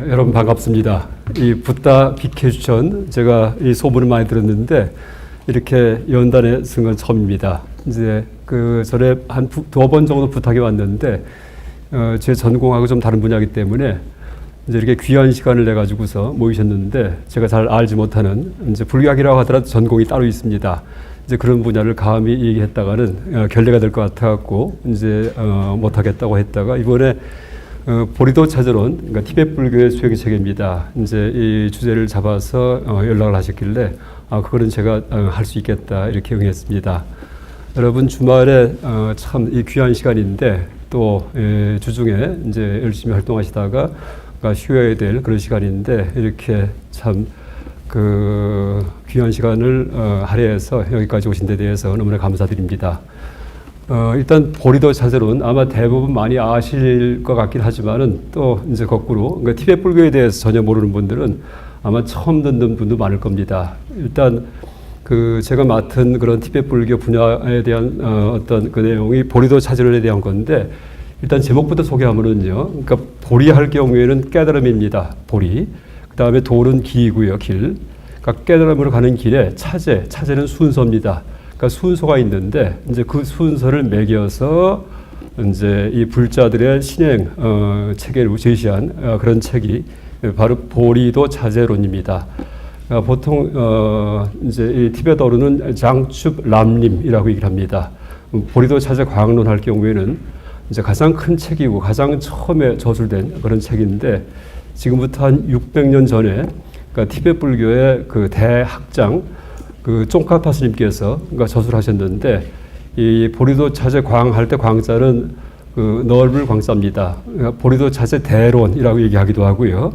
여러분 반갑습니다. 이 붓다 빅해주천 제가 이 소문을 많이 들었는데 이렇게 연단에 쓴 건 처음입니다. 이제 그 전에 한 두 번 정도 부탁이 왔는데 제 전공하고 좀 다른 분야이기 때문에 이제 이렇게 귀한 시간을 내 가지고서 모이셨는데 제가 잘 알지 못하는 이제 불교학이라고 하더라도 전공이 따로 있습니다. 이제 그런 분야를 감히 얘기했다가는 결례가 될 것 같아 갖고 이제 못하겠다고 했다가 이번에 보리도 차저론, 그러니까 티베트 불교의 수행의 체계입니다. 이제 이 주제를 잡아서 연락을 하셨길래 그거는 제가 할 수 있겠다 이렇게 응했습니다. 여러분 주말에 참 이 귀한 시간인데 또 주중에 이제 열심히 활동하시다가 쉬어야 될 그런 시간인데 이렇게 참 그 귀한 시간을 할애해서 여기까지 오신 데 대해서 너무나 감사드립니다. 일단 보리도 차저론 아마 대부분 많이 아실 것 같긴 하지만은 또 이제 거꾸로 그러니까 티베트 불교에 대해서 전혀 모르는 분들은 아마 처음 듣는 분도 많을 겁니다. 일단 그 제가 맡은 그런 티베트 불교 분야에 대한 어떤 그 내용이 보리도 차저론에 대한 건데 일단 제목부터 소개하면은요. 그러니까 보리할 경우에는 깨달음입니다. 보리. 그 다음에 도는 기이고요. 길. 그러니까 깨달음으로 가는 길에 차제는 순서입니다. 그러니까 순서가 있는데 이제 그 순서를 매겨서 이제 이 불자들의 신행 체계를 제시한 그런 책이 바로 보리도 차제론입니다. 보통 이제 이 티베트어로는 장춥 람림이라고 얘기를 합니다. 보리도 차제 광론 할 경우에는 이제 가장 큰 책이고 가장 처음에 저술된 그런 책인데 지금부터 한 600년 전에 그러니까 티베트 불교의 그 대학장 그 쫑카 스님께서 그러니까 저술하셨는데 이 보리도 차제 광할 때 광자는 그 넓을 광자입니다. 그러니까 보리도 차제 대론이라고 얘기하기도 하고요.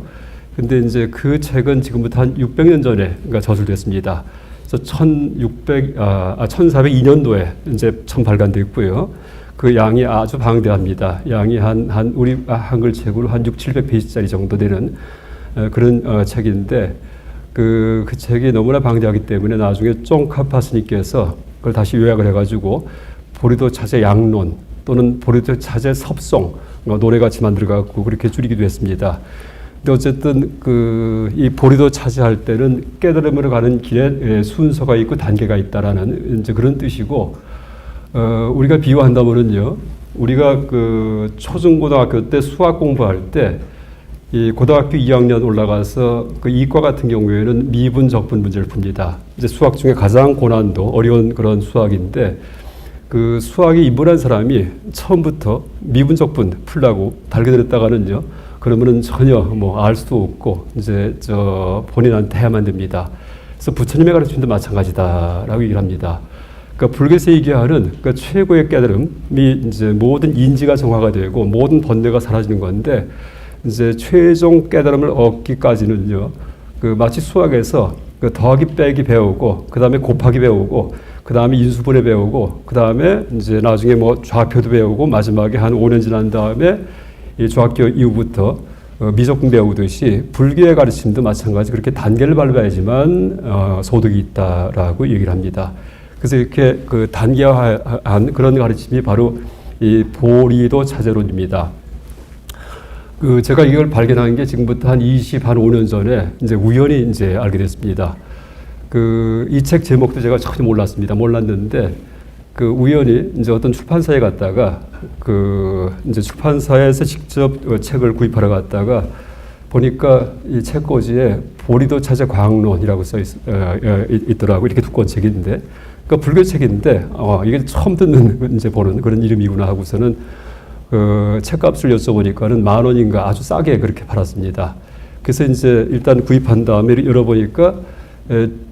근데 이제 그 책은 지금부터 한 600년 전에 그러니까 저술됐습니다. 그래서 1402년도에 이제 처음 발간됐고요. 그 양이 아주 방대합니다. 양이 한 우리 한글 책으로 한 600~700페이지짜리 정도 되는 그런 책인데 그 책이 너무나 방대하기 때문에 나중에 쫑카파 스님께서 그걸 다시 요약을 해가지고 보리도 차제 양론 또는 보리도 차제 섭송 노래같이 만들어갖고 그렇게 줄이기도 했습니다. 근데 어쨌든 이 보리도 차제할 때는 깨달음으로 가는 길에 순서가 있고 단계가 있다라는 이제 그런 뜻이고 우리가 비유한다면은요, 우리가 그 초중고등학교 때 수학 공부할 때 이 고등학교 2학년 올라가서 그 이과 같은 경우에는 미분 적분 문제를 풉니다. 이제 수학 중에 가장 고난도 어려운 그런 수학인데 그 수학에 입문한 사람이 처음부터 미분 적분 풀라고 달겨들었다가는요, 그러면은 전혀 뭐 알 수도 없고 이제 본인한테 해야만 됩니다. 그래서 부처님의 가르침도 마찬가지다라고 얘기를 합니다. 그러니까 불교에서 얘기하는 그러니까 최고의 깨달음이 이제 모든 인지가 정화가 되고 모든 번뇌가 사라지는 건데 이제 최종 깨달음을 얻기까지는요, 그 마치 수학에서 그 더하기 빼기 배우고 그 다음에 곱하기 배우고 그 다음에 인수분해 배우고 그 다음에 이제 나중에 뭐 좌표도 배우고 마지막에 한 5년 지난 다음에 이 중학교 이후부터 미적분 배우듯이 불교의 가르침도 마찬가지 그렇게 단계를 밟아야지만 소득이 있다라고 얘기를 합니다. 그래서 이렇게 그 단계화한 그런 가르침이 바로 이 보리도 차제론입니다. 제가 이걸 발견한 게 지금부터 한 25년 전에 이제 우연히 이제 알게 됐습니다. 이 책 제목도 제가 전혀 몰랐는데 우연히 이제 어떤 출판사에 갔다가 이제 출판사에서 직접 책을 구입하러 갔다가 보니까 이 책꽂이에 보리도 차제 광론이라고 써 있더라고. 이렇게 두꺼운 책인데, 그러니까 불교 책인데 이게 처음 듣는 이제 보는 그런 이름이구나 하고서는 책값을 여쭤보니까는 10,000원인가 아주 싸게 그렇게 팔았습니다. 그래서 이제 일단 구입한 다음에 열어보니까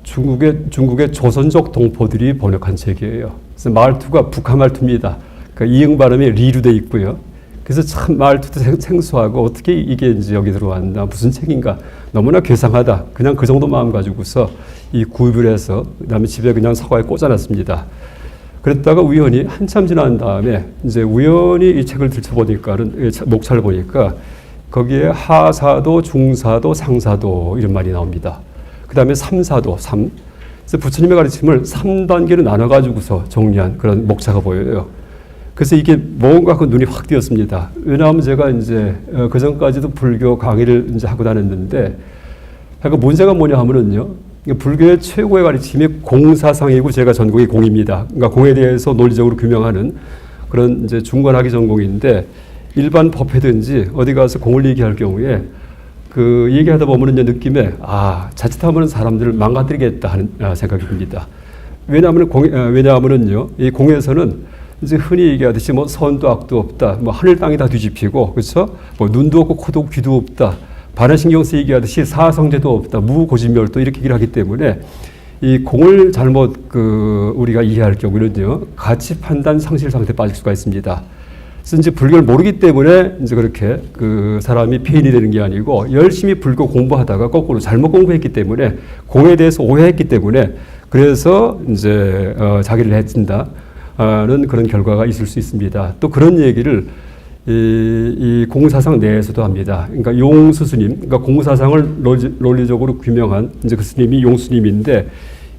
중국의 조선족 동포들이 번역한 책이에요. 그래서 말투가 북한 말투입니다. 그러니까 이응 발음이 리로 돼 있고요. 그래서 참 말투도 생소하고 어떻게 이게 이제 여기 들어왔나 무슨 책인가 너무나 괴상하다. 그냥 그 정도 마음 가지고서 이 구입을 해서 그다음에 집에 그냥 서가에 꽂아놨습니다. 그랬다가 우연히 한참 지난 다음에 이제 우연히 이 책을 들춰보니까는 목차를 보니까 거기에 하사도, 중사도, 상사도 이런 말이 나옵니다. 그 다음에 삼사도, 그래서 부처님의 가르침을 3단계로 나눠가지고서 정리한 그런 목차가 보여요. 그래서 이게 뭔가 그 눈이 확 띄었습니다. 왜냐하면 제가 이제 그 전까지도 불교 강의를 이제 하고 다녔는데, 그러니까 문제가 뭐냐 하면은요, 불교의 최고의 가르침이 공사상이고 제가 전공이 공입니다. 그러니까 공에 대해서 논리적으로 규명하는 그런 이제 중간학위 전공인데, 일반 법회든지 어디 가서 공을 얘기할 경우에 그 얘기하다 보면은 느낌에 자칫하면 사람들을 망가뜨리겠다 하는 생각이 듭니다. 왜냐하면은요, 이 공에서는 이제 흔히 얘기하듯이 뭐 선도 악도 없다, 뭐 하늘 땅이 다 뒤집히고, 그렇죠? 뭐 눈도 없고 코도 없고 귀도 없다, 반야신경서 얘기하듯이 사성제도 없다, 무고진멸도 이렇게 얘기를 하기 때문에 이 공을 잘못 우리가 이해할 경우는요, 가치 판단 상실 상태에 빠질 수가 있습니다. 그래서 이제 불교를 모르기 때문에 이제 그렇게 사람이 폐인이 되는 게 아니고, 열심히 불교 공부하다가 거꾸로 잘못 공부했기 때문에, 공에 대해서 오해했기 때문에, 그래서 이제 자기를 해친다는 그런 결과가 있을 수 있습니다. 또 그런 얘기를 이 공사상 내에서도 합니다. 그러니까 용수 스님, 그러니까 공사상을 논리적으로 규명한 이제 그 스님이 용수님인데,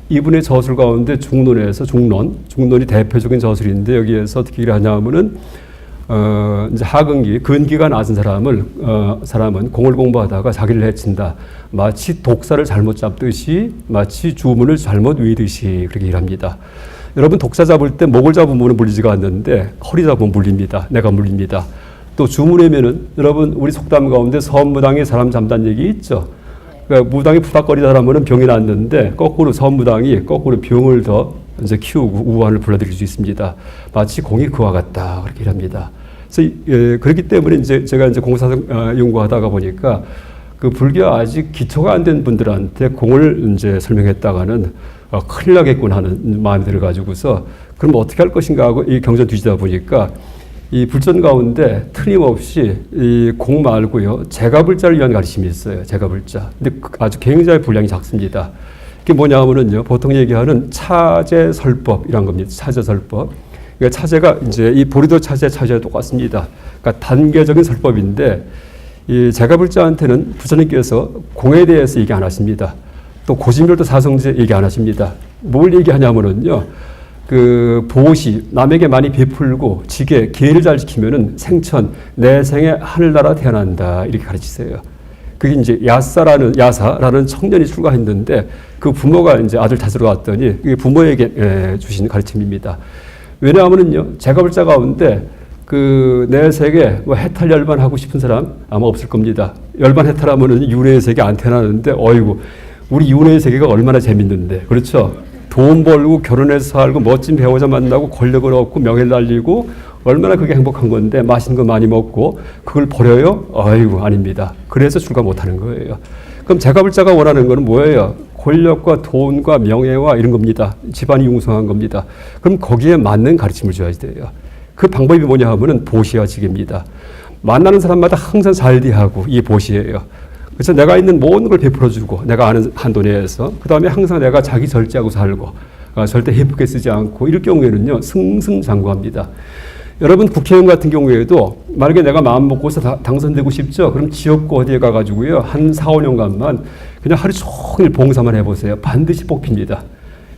이분의 저술 가운데 중론에서 중론이 대표적인 저술인데, 여기에서 어떻게 얘기를 하냐면은 이제 하근기, 근기가 낮은 사람은 공을 공부하다가 자기를 해친다. 마치 독사를 잘못 잡듯이, 마치 주문을 잘못 외듯이 그렇게 일합니다. 여러분, 독사 잡을 때 목을 잡으면 물리지가 않는데 허리 잡으면 물립니다. 내가 물립니다. 또 주문하면은, 여러분, 우리 속담 가운데 선무당에 사람 잠단 얘기 있죠. 그러니까 무당이 푸닥거리다 하면은 병이 낫는데, 거꾸로 선무당이 거꾸로 병을 더 이제 키우고 우환을 불러들일 수 있습니다. 마치 공이 그와 같다, 그렇게 일합니다. 그래서 그렇기 때문에 이제 제가 이제 공사상 연구하다가 보니까 그 불교 아직 기초가 안 된 분들한테 공을 이제 설명했다가는 큰일 나겠군 하는 마음이 들어가지고서, 그럼 어떻게 할 것인가 하고 이 경전 뒤지다 보니까 이 불전 가운데 틀림없이 이 공 말고요, 제가불자를 위한 가르침이 있어요. 제가불자. 근데 아주 굉장히 분량이 작습니다. 그게 뭐냐 하면은요, 보통 얘기하는 차제설법이란 겁니다. 차제설법. 그러니까 차제가 이제 이 보리도 차제와 똑같습니다. 그러니까 단계적인 설법인데, 이 제가불자한테는 부처님께서 공에 대해서 얘기 안 하십니다. 또 고진별도 사성제 얘기 안 하십니다. 뭘 얘기하냐면은요, 그 보시, 남에게 많이 베풀고 지게, 기회를 잘 지키면은 생천, 내 생에 하늘나라 태어난다, 이렇게 가르치세요. 그게 이제 야사라는 청년이 출가했는데, 그 부모가 이제 아들 찾으러 왔더니 그게 부모에게 주신 가르침입니다. 왜냐하면은요, 제가불자 가운데 내 세계 뭐 해탈 열반 하고 싶은 사람 아마 없을 겁니다. 열반 해탈하면은 윤회의 세계 안 태어나는데, 어이구, 우리 윤회의 세계가 얼마나 재밌는데, 그렇죠? 돈 벌고 결혼해서 살고 멋진 배우자 만나고 권력을 얻고 명예를 날리고 얼마나 그게 행복한 건데, 맛있는 거 많이 먹고 그걸 버려요? 아이고, 아닙니다. 그래서 출가 못하는 거예요. 그럼 제가불자가 원하는 거는 뭐예요? 권력과 돈과 명예와 이런 겁니다. 집안이 융성한 겁니다. 그럼 거기에 맞는 가르침을 줘야 돼요. 그 방법이 뭐냐 하면은 보시와 지게입니다. 만나는 사람마다 항상 잘디하고 이 보시예요. 그래서 내가 있는 모든 걸 베풀어주고, 내가 아는 한도 내에서, 그 다음에 항상 내가 자기 절제하고 살고, 절대 해프게 쓰지 않고, 이럴 경우에는요, 승승장구합니다. 여러분, 국회의원 같은 경우에도 만약에 내가 마음 먹고서 당선되고 싶죠? 그럼 지역구 어디에 가가지고요, 한 4, 5년간만 그냥 하루 종일 봉사만 해보세요. 반드시 뽑힙니다.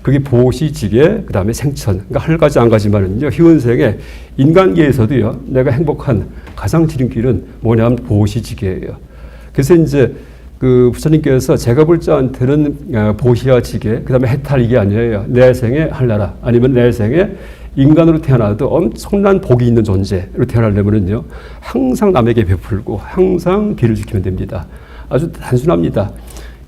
그게 보시지게, 그 다음에 생천. 그러니까 할 가지 안 가지만은요, 희은생에 인간계에서도요, 내가 행복한 가장 지름길은 뭐냐면 보시지게예요. 그래서 이제 그 부처님께서 제가불자한테는 보시와 지게, 그 다음에 해탈, 이게 아니에요. 내 생에 하늘나라, 아니면 내 생에 인간으로 태어나도 엄청난 복이 있는 존재로 태어나려면은요, 항상 남에게 베풀고 항상 길을 지키면 됩니다. 아주 단순합니다.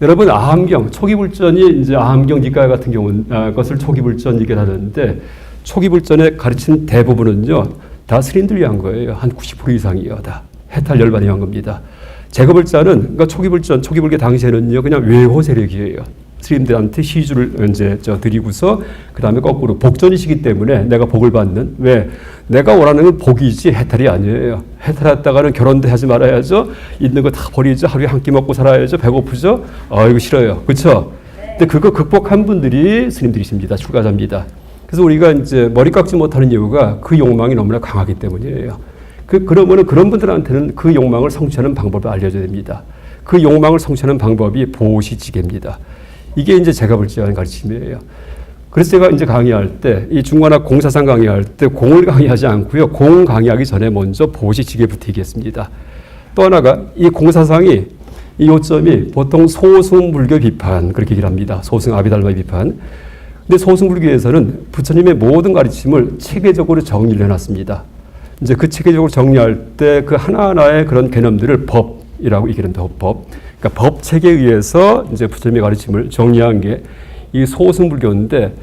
여러분, 아함경, 초기불전이 이제 아함경 니까야 같은 경우는 것을 초기불전 얘기를 하는데, 초기불전에 가르친 대부분은요, 다 스님들이 한 거예요. 한 90% 이상이요. 다 해탈 열반이 한 겁니다. 제가불자는, 그러니까 초기불교 당시에는요, 그냥 외호 세력이에요. 스님들한테 시주를 이제 드리고서, 그 다음에 거꾸로 복전이시기 때문에 내가 복을 받는, 왜? 내가 원하는 건 복이지 해탈이 아니에요. 해탈했다가는 결혼도 하지 말아야죠. 있는 거 다 버리죠. 하루에 한 끼 먹고 살아야죠. 배고프죠? 이거 싫어요. 그렇죠? 근데 그거 극복한 분들이 스님들이십니다. 출가자입니다. 그래서 우리가 이제 머리 깎지 못하는 이유가 그 욕망이 너무나 강하기 때문이에요. 그러면은 그런 분들한테는 그 욕망을 성취하는 방법을 알려줘야 됩니다. 그 욕망을 성취하는 방법이 보시지계입니다. 이게 이제 제가 불지하는 가르침이에요. 그래서 제가 이제 강의할 때, 이 중관학 공사상 강의할 때 공을 강의하지 않고요. 공 강의하기 전에 먼저 보시지계부터 얘기했습니다. 또 하나가 이 공사상이 이 요점이 보통 소승불교 비판 그렇게 얘기를 합니다. 소승 아비달마 비판. 근데 소승불교에서는 부처님의 모든 가르침을 체계적으로 정리를 해놨습니다. 이제 그 체계적으로 정리할 때 그 하나하나의 그런 개념들을 법이라고 얘기를 합니다. 법. 그러니까 법 체계에 의해서 이제 부처님의 가르침을 정리한 게 이 소승불교인데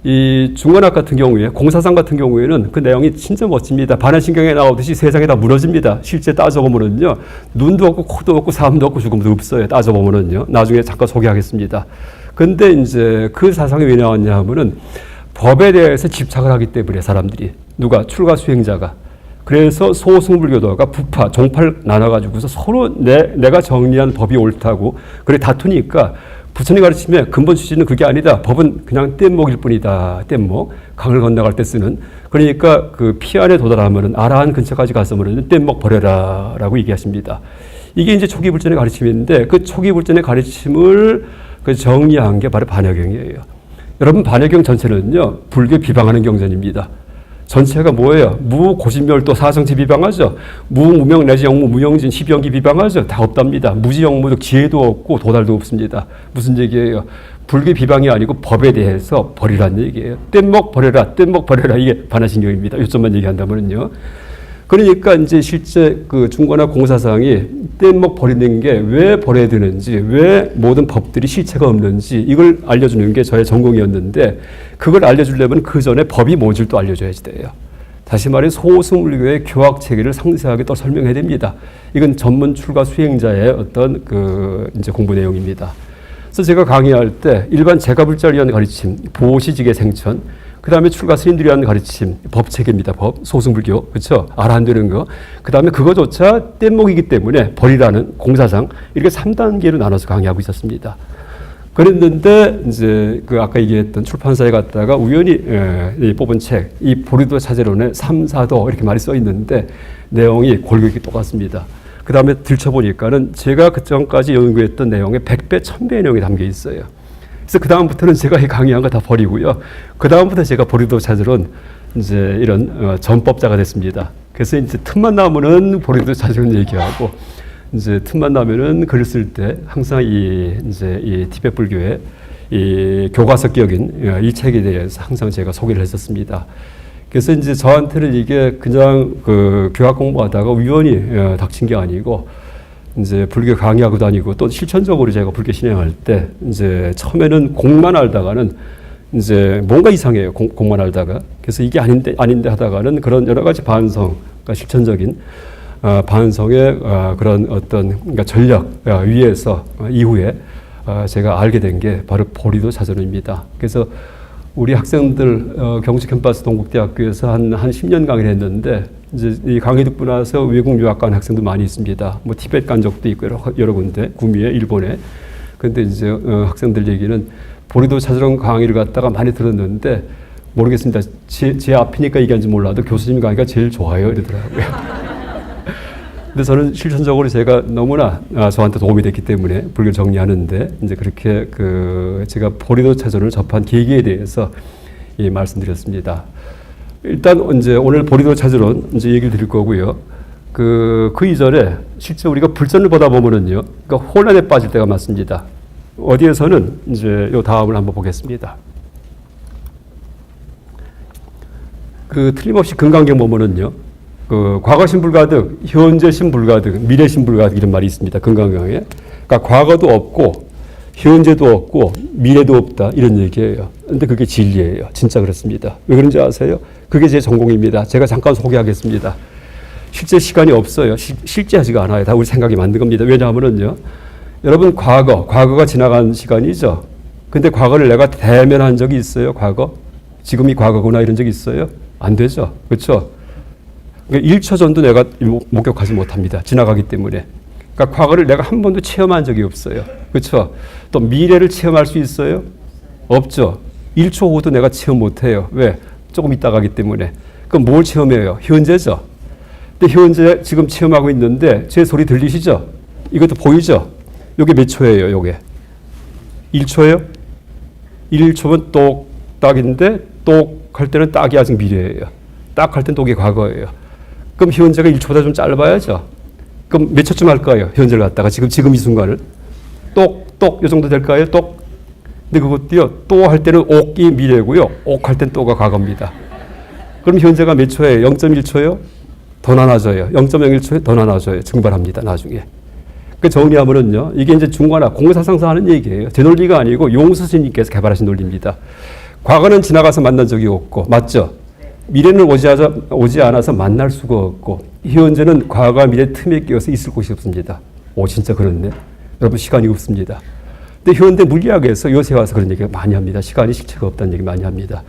이 중관학 같은 경우에 공사상 같은 경우에는 그 내용이 진짜 멋집니다. 반야신경에 나오듯이 세상에 다 무너집니다. 실제 따져보면은요 눈도 없고 코도 없고 사람도 없고 죽음도 없어요. 따져보면은요 나중에 잠깐 소개하겠습니다. 근데 이제 그 사상이 왜 나왔냐 하면은 법에 대해서 집착을 하기 때문에 사람들이 누가 출가 수행자가 그래서 소승불교도가 부파 종파를 나눠가지고서 서로 내가 정리한 법이 옳다고 그래 다투니까. 부처님 가르침의 근본 취지는 그게 아니다. 법은 그냥 뗏목일 뿐이다. 뗏목. 강을 건너갈 때 쓰는. 그러니까 그 피안에 도달하면은 아라한 근처까지 갔으면은 뗏목 버려라. 라고 얘기하십니다. 이게 이제 초기 불전의 가르침인데 그 초기 불전의 가르침을 그 정리한 게 바로 반야경이에요. 여러분, 반야경 전체는요, 불교 비방하는 경전입니다. 전체가 뭐예요? 무고신멸도 사성체 비방하죠. 무무명 내지 영무 무영진 십영기 비방하죠. 다 없답니다. 무지영무적 지혜도 없고 도달도 없습니다. 무슨 얘기예요? 불교 비방이 아니고 법에 대해서 버리라는 얘기예요. 뗏목 버려라, 뗏목 버려라. 이게 반야신경입니다. 요점만 얘기한다면요. 그러니까 이제 실제 그 중관학 공사상이 뗏목 버리는 게 왜 버려야 되는지, 왜 모든 법들이 실체가 없는지 이걸 알려주는 게 저의 전공이었는데 그걸 알려주려면 그 전에 법이 뭔지를 또 알려줘야지 돼요. 다시 말해 소승불교의 교학 체계를 상세하게 또 설명해야 됩니다. 이건 전문 출가 수행자의 어떤 그 이제 공부 내용입니다. 그래서 제가 강의할 때 일반 제가불자를 위한 가르침, 보시지계 생천, 그 다음에 출가 스님들이 하는 가르침, 법체계입니다. 법, 소승불교, 그렇죠? 알아 안 되는 거. 그 다음에 그거조차 뗏목이기 때문에 버리라는 공사상, 이렇게 3단계로 나눠서 강의하고 있었습니다. 그랬는데 이제 그 아까 얘기했던 출판사에 갔다가 우연히 뽑은 책, 이 보리도 차제론에 3, 4도 이렇게 말이 써 있는데 내용이 골격이 똑같습니다. 그 다음에 들춰보니까는 제가 그 전까지 연구했던 내용의 100배, 1000배의 내용이 담겨 있어요. 그래서 그 다음부터는 제가 강의한 거 다 버리고요. 그 다음부터 제가 보리도 차제론 이제 이런 전법자가 됐습니다. 그래서 이제 틈만 나면은 보리도 차제론 얘기하고 이제 틈만 나면은 글을 쓸 때 항상 이제 이 티베트 불교의 이 교과서격인 이 책에 대해서 항상 제가 소개를 했었습니다. 그래서 이제 저한테는 이게 그냥 그 교학 공부하다가 우연히 닥친 게 아니고 이제 불교 강의하고 다니고 또 실천적으로 제가 불교 신행할 때 이제 처음에는 공만 알다가는 이제 뭔가 이상해요. 공만 알다가. 그래서 이게 아닌데 하다가는 그런 여러 가지 반성, 그러니까 실천적인 반성의 그런 어떤 그러니까 전략 위에서 이후에 제가 알게 된 게 바로 보리도 차제론입니다. 그래서 우리 학생들 경주 캠퍼스 동국대학교에서 한 10년 강의를 했는데 이제 이 강의 듣고 나서 외국 유학 간 학생도 많이 있습니다. 뭐 티베트 간 적도 있고 여러 군데, 구미에, 일본에. 근데 이제 학생들 얘기는 보리도 차제론 강의를 갖다가 많이 들었는데 모르겠습니다. 제 앞이니까 얘기하는지 몰라도 교수님 강의가 제일 좋아요 이러더라고요. 근데 저는 실천적으로 제가 너무나 저한테 도움이 됐기 때문에 불교 정리하는데 이제 그렇게 그 제가 보리도 차제론을 접한 계기에 대해서 말씀드렸습니다. 일단 이제 오늘 보리도 차제론 이제 얘기를 드릴 거고요. 그 이전에 실제 우리가 불전을 보다 보면은요, 그러니까 혼란에 빠질 때가 많습니다. 어디에서는 이제 요 다음을 한번 보겠습니다. 그 틀림없이 금강경 보면은요. 그 과거신 불가득, 현재신 불가득, 미래신 불가득 이런 말이 있습니다. 금강경에. 그러니까 과거도 없고 현재도 없고 미래도 없다 이런 얘기예요. 근데 그게 진리예요. 진짜 그렇습니다. 왜 그런지 아세요? 그게 제 전공입니다. 제가 잠깐 소개하겠습니다. 실제 시간이 없어요. 실제하지가 않아요. 다 우리 생각이 만든 겁니다. 왜냐하면은요. 여러분 과거가 지나간 시간이죠. 근데 과거를 내가 대면한 적이 있어요. 과거? 지금이 과거구나 이런 적이 있어요? 안 되죠. 그렇죠? 1초 전도 내가 목격하지 못합니다. 지나가기 때문에. 그러니까 과거를 내가 한 번도 체험한 적이 없어요. 그렇죠? 또 미래를 체험할 수 있어요? 없죠. 1초 후도 내가 체험 못해요. 왜? 조금 있다 가기 때문에. 그럼 뭘 체험해요? 현재죠. 근데 현재 지금 체험하고 있는데 제 소리 들리시죠? 이것도 보이죠? 요게 몇 초예요, 요게? 1초예요? 1초면 똑딱인데 똑 할 때는 딱이 아직 미래예요. 딱 할 때는 똑이 과거예요. 그럼 현재가 1초보다 좀 짧아야죠. 그럼 몇 초쯤 할까요? 현재를 갖다가 지금 이 순간을 똑 요 정도 될까요? 똑. 근데 그것도요. 또 할 때는 옥이 미래고요. 옥 할 때는 또가 과거입니다. 그럼 현재가 몇 초예요? 0.1초예요? 더 나눠져요. 0.01초에 더 나눠져요. 증발합니다. 나중에. 그 정리하면은요. 이게 이제 중관화 공사상사 하는 얘기예요. 제 논리가 아니고 용수 스님께서 개발하신 논리입니다. 과거는 지나가서 만난 적이 없고 맞죠? 미래는 오지 않아서 만날 수가 없고 현재는 과거와 미래 틈에 끼어서 있을 곳이 없습니다. 오 진짜 그렇네. 여러분 시간이 없습니다. 근데 현대 물리학에서 요새 와서 그런 얘기가 많이 합니다. 시간이 실체가 없다는 얘기 많이 합니다.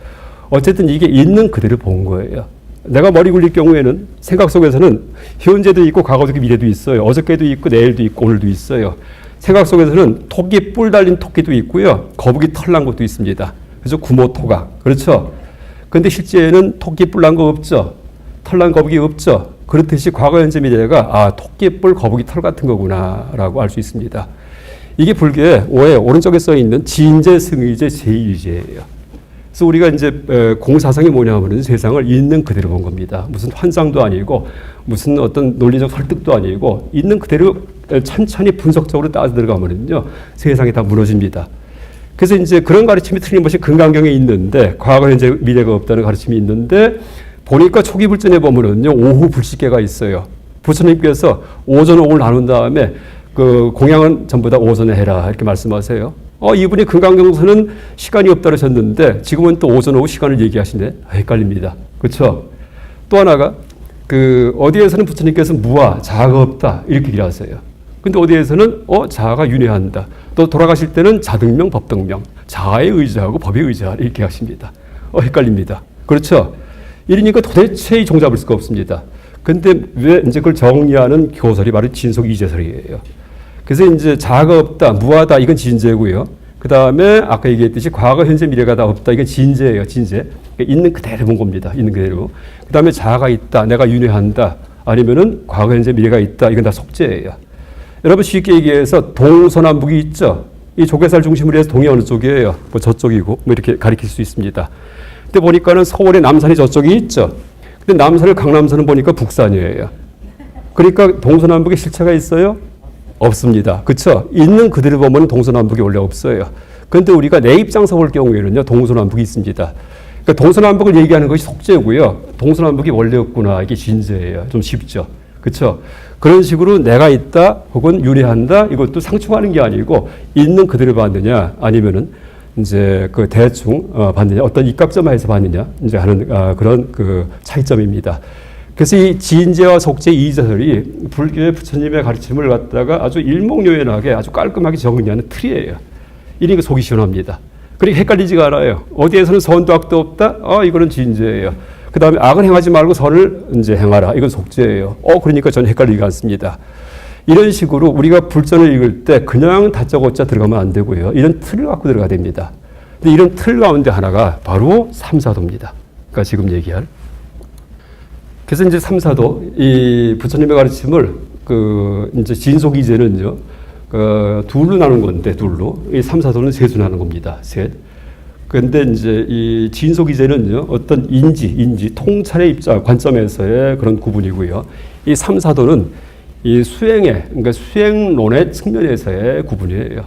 어쨌든 이게 있는 그대로 본 거예요. 내가 머리 굴릴 경우에는 생각 속에서는 현재도 있고 과거도 있고 미래도 있어요. 어저께도 있고 내일도 있고 오늘도 있어요. 생각 속에서는 토끼 뿔 달린 토끼도 있고요. 거북이 털 난 것도 있습니다. 그래서 구모토각. 그렇죠? 근데 실제는 토끼 뿔 난 거 없죠? 털 난 거북이 없죠? 그렇듯이 과거, 현재, 미래가 토끼 뿔, 거북이 털 같은 거구나 라고 알 수 있습니다. 이게 불교의 오른쪽에 써 있는 진재, 승의제, 제1제예요. 그래서 우리가 이제 공사상이 뭐냐면은 세상을 있는 그대로 본 겁니다. 무슨 환상도 아니고 무슨 어떤 논리적 설득도 아니고 있는 그대로 천천히 분석적으로 따져 들어가면은요 세상이 다 무너집니다. 그래서 이제 그런 가르침이 틀림없이 금강경에 있는데 과거, 현재, 미래가 없다는 가르침이 있는데 보니까 초기 불전에 보면은요 오후 불식계가 있어요. 부처님께서 오전, 오후를 나눈 다음에 그 공양은 전부 다 오전에 해라 이렇게 말씀하세요. 이분이 금강경에서는 시간이 없다 그러셨는데 지금은 또 오전, 오후 시간을 얘기하시네. 헷갈립니다. 그렇죠? 또 하나가 어디에서는 부처님께서 무아, 자아가 없다 이렇게 얘기하세요. 근데 어디에서는 자아가 윤회한다. 또 돌아가실 때는 자등명, 법등명, 자아에 의지하고 법에 의지하라 이렇게 하십니다. 헷갈립니다. 그렇죠? 이러니까 도대체 종잡을 수가 없습니다. 근데 왜 이제 그걸 정리하는 교설이 바로 진속이제설이에요. 그래서 이제 자아가 없다, 무아다 이건 진제고요. 그 다음에 아까 얘기했듯이 과거, 현재, 미래가 다 없다 이건 진제예요. 진제. 그러니까 있는 그대로 본 겁니다. 있는 그대로. 그 다음에 자아가 있다, 내가 윤회한다, 아니면은 과거, 현재, 미래가 있다 이건 다 속죄예요. 여러분 쉽게 얘기해서 동서남북이 있죠. 이 조개살 중심으로 해서 동이 어느 쪽이에요? 뭐 저쪽이고 뭐 이렇게 가리킬 수 있습니다. 근데 보니까는 서울의 남산이 저쪽이 있죠. 근데 남산을 강남산은 보니까 북산이에요. 그러니까 동서남북에 실체가 있어요? 없습니다. 그렇죠? 있는 그대로 보면 동서남북이 원래 없어요. 그런데 우리가 내 입장에서 볼 경우에는요. 동서남북이 있습니다. 그러니까 동서남북을 얘기하는 것이 속죄고요. 동서남북이 원래 없구나. 이게 진제예요. 좀 쉽죠? 그렇죠? 그런 식으로 내가 있다 혹은 윤회한다 이것도 상충하는 게 아니고 있는 그대로 받느냐 아니면은 이제 그 대충 받느냐 어떤 입각점화해서 받느냐 이제 하는 그런 그 차이점입니다. 그래서 이 진제와 속죄 이제설이 불교의 부처님의 가르침을 갖다가 아주 일목요연하게 아주 깔끔하게 정리하는 틀이에요. 이러니까 속이 시원합니다. 그러니까 헷갈리지가 않아요. 어디에서는 선도 악도 없다? 이거는 진제예요. 그 다음에 악은 행하지 말고 선을 이제 행하라. 이건 속죄예요. 그러니까 저는 헷갈리지 않습니다. 이런 식으로 우리가 불전을 읽을 때 그냥 다짜고짜 들어가면 안 되고요. 이런 틀을 갖고 들어가야 됩니다. 근데 이런 틀 가운데 하나가 바로 삼사도입니다. 그러니까 지금 얘기할. 그래서 이제 삼사도, 이 부처님의 가르침을 이제 진속이제는요, 둘로 나눈 건데, 둘로. 이 삼사도는 셋으로 나눈 겁니다. 셋. 그런데 이제 이 진속이제는요, 어떤 인지, 통찰의 입장, 관점에서의 그런 구분이고요. 이 삼사도는 이 그러니까 수행론의 측면에서의 구분이에요.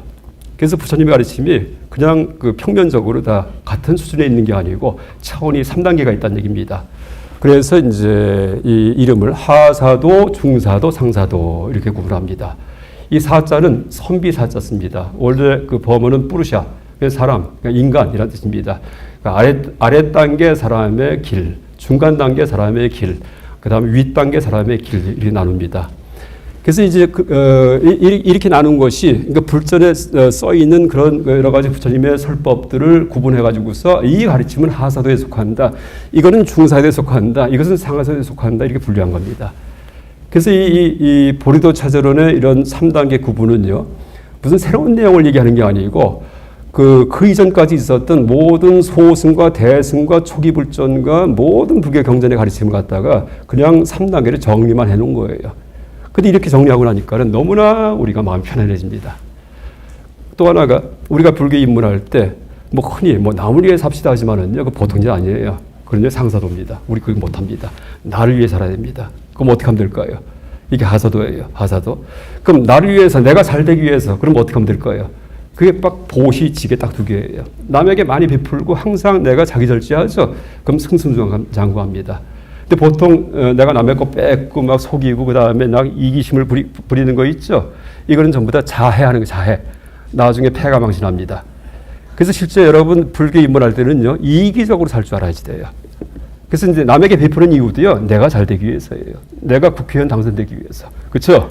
그래서 부처님의 가르침이 그냥 평면적으로 다 같은 수준에 있는 게 아니고 차원이 3단계가 있다는 얘기입니다. 그래서 이제 이 이름을 하사도, 중사도, 상사도 이렇게 구분합니다. 이 사자는 선비사자 씁니다. 원래 그 범어는 뿌르샤, 사람, 인간이라는 뜻입니다. 그러니까 아래 단계 사람의 길, 중간 단계 사람의 길, 그 다음에 윗 단계 사람의 길 이렇게 나눕니다. 그래서 이제 이렇게 나눈 것이 그러니까 불전에 써 있는 그런 여러 가지 부처님의 설법들을 구분해 가지고서 이 가르침은 하사도에 속한다. 이거는 중사도에 속한다. 이것은 상하사도에 속한다. 이렇게 분류한 겁니다. 그래서 이 보리도 차저론의 이런 3단계 구분은요. 무슨 새로운 내용을 얘기하는 게 아니고 그 이전까지 있었던 모든 소승과 대승과 초기불전과 모든 불교 경전의 가르침을 갖다가 그냥 3단계를 정리만 해놓은 거예요. 근데 이렇게 정리하고 나니까는 너무나 우리가 마음이 편안해집니다. 또 하나가 우리가 불교 입문할 때 뭐 흔히 뭐 남을 위해 삽시다 하지만은요, 그 보통 일 아니에요. 그런데 상사도입니다. 우리 그거 못합니다. 나를 위해 살아야 됩니다. 그럼 어떻게 하면 될까요? 이게 하사도예요. 하사도. 그럼 나를 위해서, 내가 잘 되기 위해서, 그럼 어떻게 하면 될까요? 그게 딱 보시, 지게 딱 두 개예요. 남에게 많이 베풀고 항상 내가 자기절제하죠. 그럼 승승장구합니다. 근데 보통 내가 남의 거 뺏고 막 속이고 그 다음에 나 이기심을 부리는 거 있죠. 이거는 전부 다 자해하는 거, 자해. 나중에 폐가 망신합니다. 그래서 실제 여러분 불교 입문할 때는요, 이기적으로 살 줄 알아야지 돼요. 그래서 이제 남에게 베푸는 이유도요, 내가 잘 되기 위해서예요. 내가 국회의원 당선되기 위해서. 그렇죠?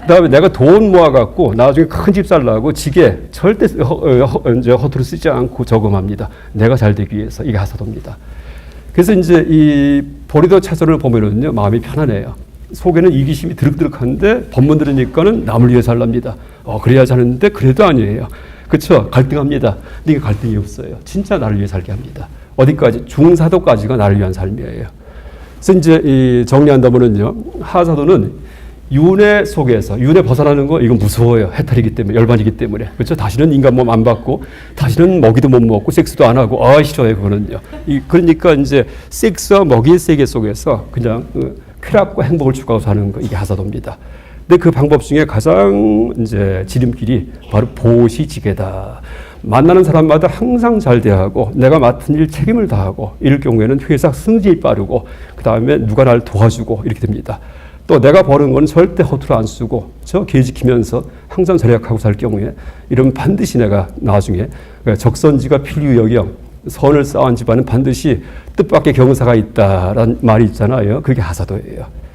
그다음에 내가 돈 모아갖고 나중에 큰 집 살라고 지게 절대 이제 허투루 쓰지 않고 저금합니다. 내가 잘 되기 위해서. 이게 하사도입니다. 그래서 이제 이 보리도 차선을 보면은요, 마음이 편안해요. 속에는 이기심이 드륵드륵한데 법문 들으니까는 남을 위해 살랍니다. 그래야지 하는데 그래도 아니에요. 그렇죠? 갈등합니다. 근데 이게 갈등이 없어요. 진짜 나를 위해 살게 합니다. 어디까지? 중사도까지가 나를 위한 삶이에요. 그래서 이제 이 정리한다면은요, 하사도는 윤회 속에서, 윤회 벗어나는 거, 이건 무서워요. 해탈이기 때문에, 열반이기 때문에. 그렇죠? 다시는 인간 몸 안 받고, 다시는 먹이도 못 먹고, 섹스도 안 하고, 싫어요, 그거는요. 그러니까 이제 섹스와 먹이의 세계 속에서 그냥 쾌락과 행복을 추구하고 사는 거, 이게 하사도입니다. 근데 그 방법 중에 가장 이제 지름길이 바로 보시지게다. 만나는 사람마다 항상 잘 대하고 내가 맡은 일 책임을 다하고 이럴 경우에는 회사 승진이 빠르고 그 다음에 누가 날 도와주고 이렇게 됩니다. 또 내가 버는 건 절대 허투루 안 쓰고 개 지키면서 항상 절약하고 살 경우에 이러면 반드시 내가 나중에 적선지가 필유여경 선을 쌓은 집안은 반드시 뜻밖의 경사가 있다라는 말이 있잖아요. 그게 하사도예요.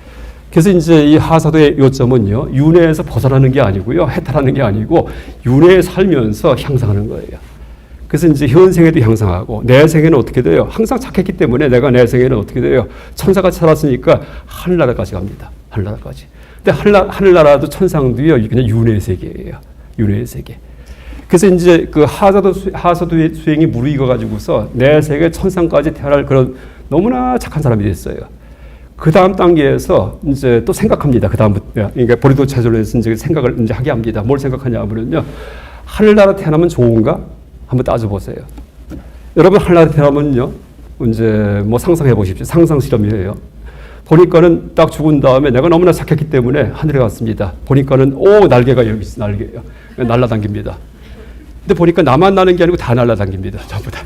그래서 이제 이 하사도의 요점은요, 윤회에서 벗어나는 게 아니고요, 해탈하는 게 아니고, 윤회에 살면서 향상하는 거예요. 그래서 이제 현생에도 향상하고, 내 생에는 어떻게 돼요? 항상 착했기 때문에 내가 내 생에는 어떻게 돼요? 천사같이 살았으니까 하늘나라까지 갑니다. 하늘나라까지. 근데 하늘나라도 천상도요, 그냥 윤회의 세계예요. 윤회의 세계. 그래서 이제 그 하사도의 수행이 무르익어가지고서 내 세계 천상까지 태어날 그런 너무나 착한 사람이 됐어요. 그 다음 단계에서 이제 또 생각합니다. 그 다음부터. 그러니까 보리도 차절에서 이제 생각을 이제 하게 합니다. 뭘 생각하냐 하면요. 하늘나라 태어나면 좋은가? 한번 따져보세요. 여러분, 하늘나라 태어나면요. 이제 뭐 상상해 보십시오. 상상 실험이에요. 보니까는 딱 죽은 다음에 내가 너무나 착했기 때문에 하늘에 갔습니다. 보니까는, 날개가 여기 있어, 날개요. 날라다닙니다. 근데 보니까 나만 나는 게 아니고 다 날라다닙니다. 전부 다.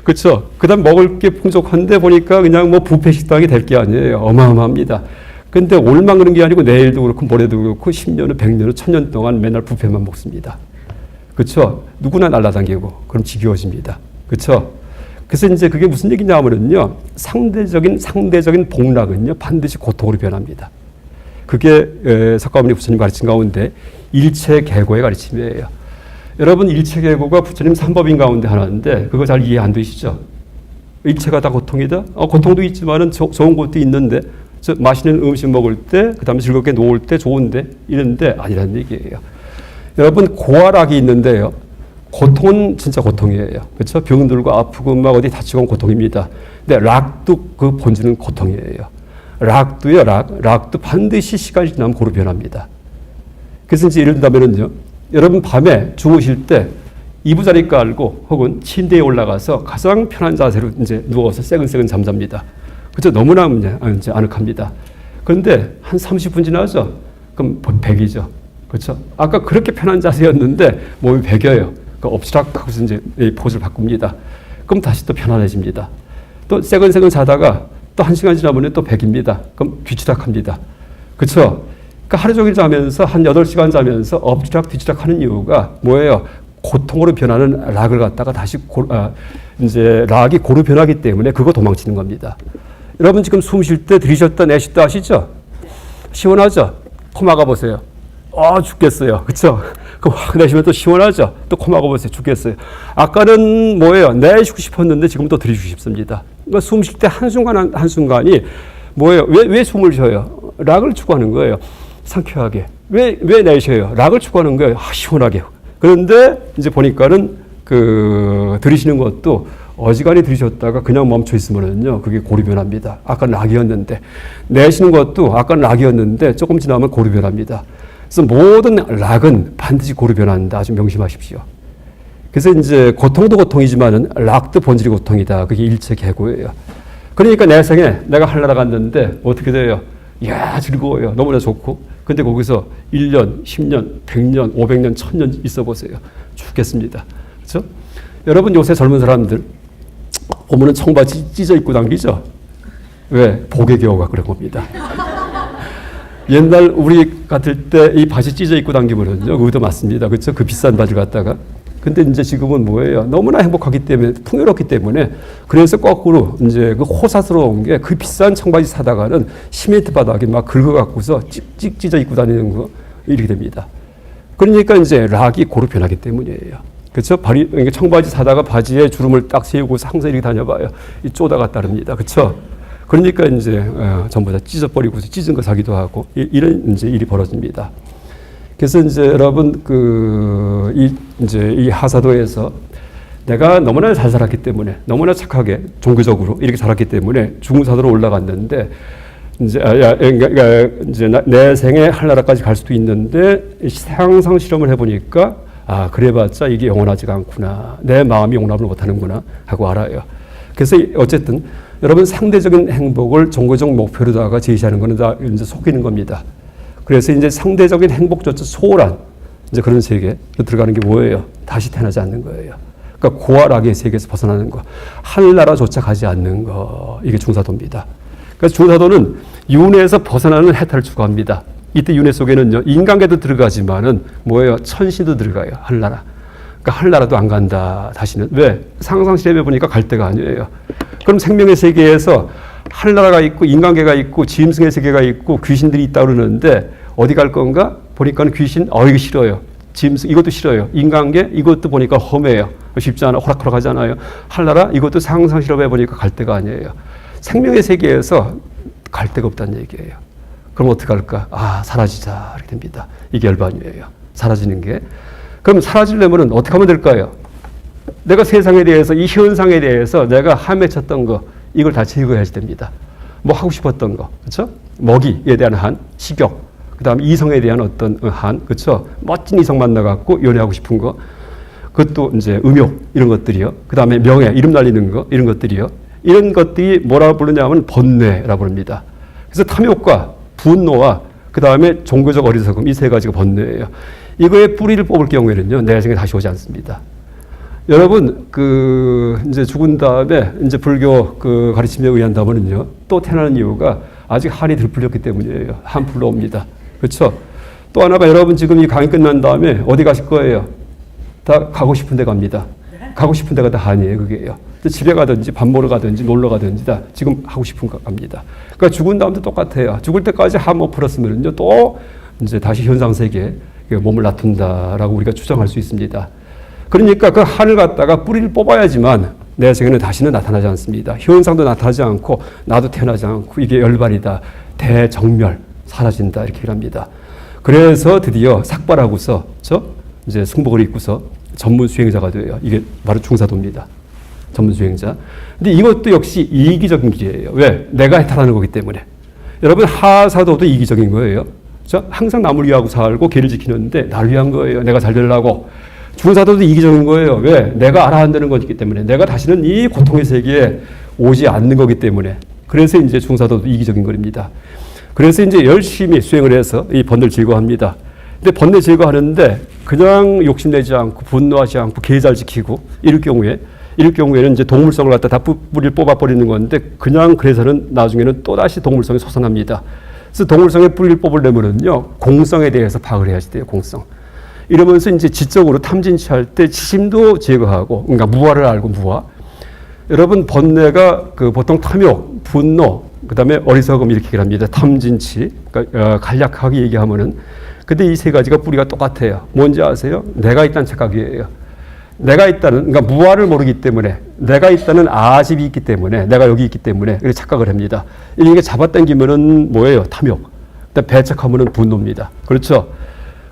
그렇죠. 그다음 먹을 게 풍족한데 보니까 그냥 뭐 뷔페 식당이 될 게 아니에요. 어마어마합니다. 근데 올만 그런 게 아니고 내일도 그렇고 모레도 그렇고 10년은 100년은 1000년 동안 맨날 뷔페만 먹습니다. 그렇죠. 누구나 날아다니고 그럼 지겨워집니다. 그렇죠. 그래서 이제 그게 무슨 얘기냐면요, 상대적인 복락은요 반드시 고통으로 변합니다. 그게 석가모니 부처님 가르침 가운데 일체계고의 가르침이에요. 여러분, 일체계고가 부처님 3법인 가운데 하나인데 그거 잘 이해 안 되시죠? 일체가 다 고통이다? 고통도 있지만은 좋은 것도 있는데, 맛있는 음식 먹을 때, 그 다음에 즐겁게 놀 때 좋은데, 이런데 아니라는 얘기예요. 여러분, 고아락이 있는데요. 고통은 진짜 고통이에요. 그렇죠? 병들고 아프고 막 어디 다치고 하면 고통입니다. 근데 락도 그 본질은 고통이에요. 락도요, 락도 반드시 시간이 지나면 고로 변합니다. 그래서 이제 예를 들자면은요, 여러분 밤에 주무실 때 이부자리 깔고 혹은 침대에 올라가서 가장 편한 자세로 이제 누워서 새근새근 잠잡니다. 그죠? 너무나 이제 아늑합니다. 그런데 한 30분 지나죠? 그럼 백이죠. 그렇죠? 아까 그렇게 편한 자세였는데 몸이 백여요. 그러니까 엎치락하고서 이제 이 포즈를 바꿉니다. 그럼 다시 또 편안해집니다. 또 새근새근 자다가 또 1시간 지나면 또 백입니다. 그럼 뒤치락합니다. 그렇죠? 그러니까 하루 종일 자면서 한 8시간 자면서 엎치락 뒤치락 하는 이유가 뭐예요? 고통으로 변하는 락을 갖다가 다시 이제 락이 고로 변하기 때문에 그거 도망치는 겁니다. 여러분 지금 숨 쉴 때 들이셨다 내쉬다 하시죠? 시원하죠? 코 막아보세요. 죽겠어요. 그쵸? 그 확 내쉬면 또 시원하죠? 또 코 막아보세요. 죽겠어요. 아까는 뭐예요? 내쉬고 싶었는데 지금 또 들이쉬고 싶습니다. 그러니까 숨 쉴 때 한순간 한순간이 뭐예요? 왜 숨을 쉬어요? 락을 추구하는 거예요. 상쾌하게. 왜 내쉬어요? 락을 추구하는 거예요. 시원하게. 그런데 이제 보니까는 들이시는 것도 어지간히 들이셨다가 그냥 멈춰 있으면은요, 그게 고리 변합니다. 아까 락이었는데. 내쉬는 것도 아까 락이었는데 조금 지나면 고리 변합니다. 그래서 모든 락은 반드시 고리 변한다. 아주 명심하십시오. 그래서 이제 고통도 고통이지만은 락도 본질이 고통이다. 그게 일체 계고예요. 그러니까 내 생에 내가 한나라 갔는데 어떻게 돼요? 이야, 즐거워요. 너무나 좋고. 근데 거기서 1년, 10년, 100년, 500년, 1000년 있어 보세요. 죽겠습니다. 그렇죠? 여러분 요새 젊은 사람들 보면은 청바지 찢어 입고 당기죠? 왜? 복에 겨워가 그런 겁니다. 옛날 우리 같을 때 이 바지 찢어 입고 당기면은요, 그것도 맞습니다. 그렇죠? 그 비싼 바지를 갖다가. 근데 이제 지금은 뭐예요? 너무나 행복하기 때문에, 풍요롭기 때문에, 그래서 거꾸로 이제 그 호사스러운 게 그 비싼 청바지 사다가는 시멘트 바닥에 막 긁어갖고서 찍찍 찢어 입고 다니는 거, 이렇게 됩니다. 그러니까 이제 락이 고루 변하기 때문이에요. 그렇죠? 청바지 사다가 바지에 주름을 딱 세우고 항상 이렇게 다녀봐요. 이 쪼다가 따릅니다. 그렇죠? 그러니까 이제 전부 다 찢어버리고 찢은 거 사기도 하고 이런 이제 일이 벌어집니다. 그래서 이제 여러분 이 하사도에서 내가 너무나 잘 살았기 때문에 너무나 착하게 종교적으로 이렇게 살았기 때문에 중사도로 올라갔는데 이제 내 생에 한나라까지 갈 수도 있는데 상상 실험을 해보니까 그래봤자 이게 영원하지가 않구나. 내 마음이 용납을 못하는구나 하고 알아요. 그래서 어쨌든 여러분 상대적인 행복을 종교적 목표로다가 제시하는 것은 다 이제 속이는 겁니다. 그래서 이제 상대적인 행복조차 소홀한 이제 그런 세계에 들어가는 게 뭐예요? 다시 태어나지 않는 거예요. 그러니까 고아락의 세계에서 벗어나는 거, 하늘나라조차 가지 않는 거, 이게 중사도입니다. 그래서 중사도는 윤회에서 벗어나는 해탈을 추구합니다. 이때 윤회 속에는요, 인간계도 들어가지만은 뭐예요? 천신도 들어가요. 하늘나라. 그러니까 하늘나라도 안 간다. 다시는. 왜? 상상실험해 보니까 갈 데가 아니에요. 그럼 생명의 세계에서 하늘나라가 있고 인간계가 있고 짐승의 세계가 있고 귀신들이 있다 그러는데 어디 갈 건가? 보니까는 귀신, 이거 싫어요. 짐승, 이것도 싫어요. 인간계, 이것도 보니까 험해요. 쉽지 않아. 호락호락하잖아요. 하늘나라, 이것도 상상 실험해 보니까 갈 데가 아니에요. 생명의 세계에서 갈 데가 없다는 얘기예요. 그럼 어떻게 할까? 사라지자. 이렇게 됩니다. 이게 열반이에요. 사라지는 게. 그럼 사라지려면 어떻게 하면 될까요? 내가 세상에 대해서, 이 현상에 대해서 내가 함해쳤던 거, 이걸 다 제거해야지 됩니다. 뭐 하고 싶었던 거, 그렇죠? 먹이에 대한 한, 식욕, 그 다음에 이성에 대한 어떤 한, 그렇죠? 멋진 이성 만나갖고 연애하고 싶은 거, 그것도 이제 음욕, 이런 것들이요. 그 다음에 명예, 이름 날리는 거, 이런 것들이요. 이런 것들이 뭐라고 부르냐면 번뇌라고 부릅니다. 그래서 탐욕과 분노와 그 다음에 종교적 어리석음, 이 세 가지가 번뇌예요. 이거의 뿌리를 뽑을 경우에는요, 내 생에 다시 오지 않습니다. 여러분, 이제 죽은 다음에, 이제 불교 가르침에 의한다면은요, 또 태어나는 이유가 아직 한이 덜 풀렸기 때문이에요. 한풀로 옵니다. 그렇죠? 또 하나가 여러분 지금 이 강의 끝난 다음에 어디 가실 거예요? 다 가고 싶은 데 갑니다. 가고 싶은 데가 다 한이에요, 그게요. 집에 가든지 밥 먹으러 가든지 놀러 가든지 다 지금 하고 싶은 거 갑니다. 그러니까 죽은 다음도 똑같아요. 죽을 때까지 한 못 풀었으면요, 또 이제 다시 현상 세계에 몸을 놔둔다라고 우리가 추정할 수 있습니다. 그러니까 그 한을 갖다가 뿌리를 뽑아야지만 내 생에는 다시는 나타나지 않습니다. 현상도 나타나지 않고 나도 태어나지 않고 이게 열반이다. 대정멸, 사라진다. 이렇게 합니다. 그래서 드디어 삭발하고서 이제 승복을 입고서 전문 수행자가 돼요. 이게 바로 중사도입니다. 전문 수행자. 근데 이것도 역시 이기적인 길이에요. 왜? 내가 해탈하는 거기 때문에. 여러분 하사도도 이기적인 거예요. 항상 남을 위하고 살고 계를 지키는데 나를 위한 거예요. 내가 잘 되려고. 중사도도 이기적인 거예요. 왜? 내가 알아야 한다는 거기 때문에. 내가 다시는 이 고통의 세계에 오지 않는 거기 때문에. 그래서 이제 중사도도 이기적인 겁니다. 그래서 이제 열심히 수행을 해서 이 번뇌를 제거합니다. 근데 번뇌 제거하는데 그냥 욕심내지 않고 분노하지 않고 계 잘 지키고 이럴 경우에는 이제 동물성을 갖다 다 뿌리를 뽑아버리는 건데 그냥 그래서는 나중에는 또다시 동물성이 솟아납니다. 그래서 동물성의 뿌리를 뽑으려면은요, 공성에 대해서 파악을 해야지 돼요, 공성. 이러면서 이제 지적으로 탐진치할 때 지심도 제거하고, 그러니까 무화를 알고 무화. 여러분 번뇌가 보통 탐욕, 분노, 그 다음에 어리석음 이렇게 합니다. 탐진치, 그러니까 간략하게 얘기하면은. 근데 이 세 가지가 뿌리가 똑같아요. 뭔지 아세요? 내가 있다는 착각이에요. 내가 있다는, 그러니까 무화를 모르기 때문에, 내가 있다는 아집이 있기 때문에, 내가 여기 있기 때문에 이렇게 착각을 합니다. 이게 잡아당기면은 뭐예요? 탐욕. 배척하면은 분노입니다. 그렇죠?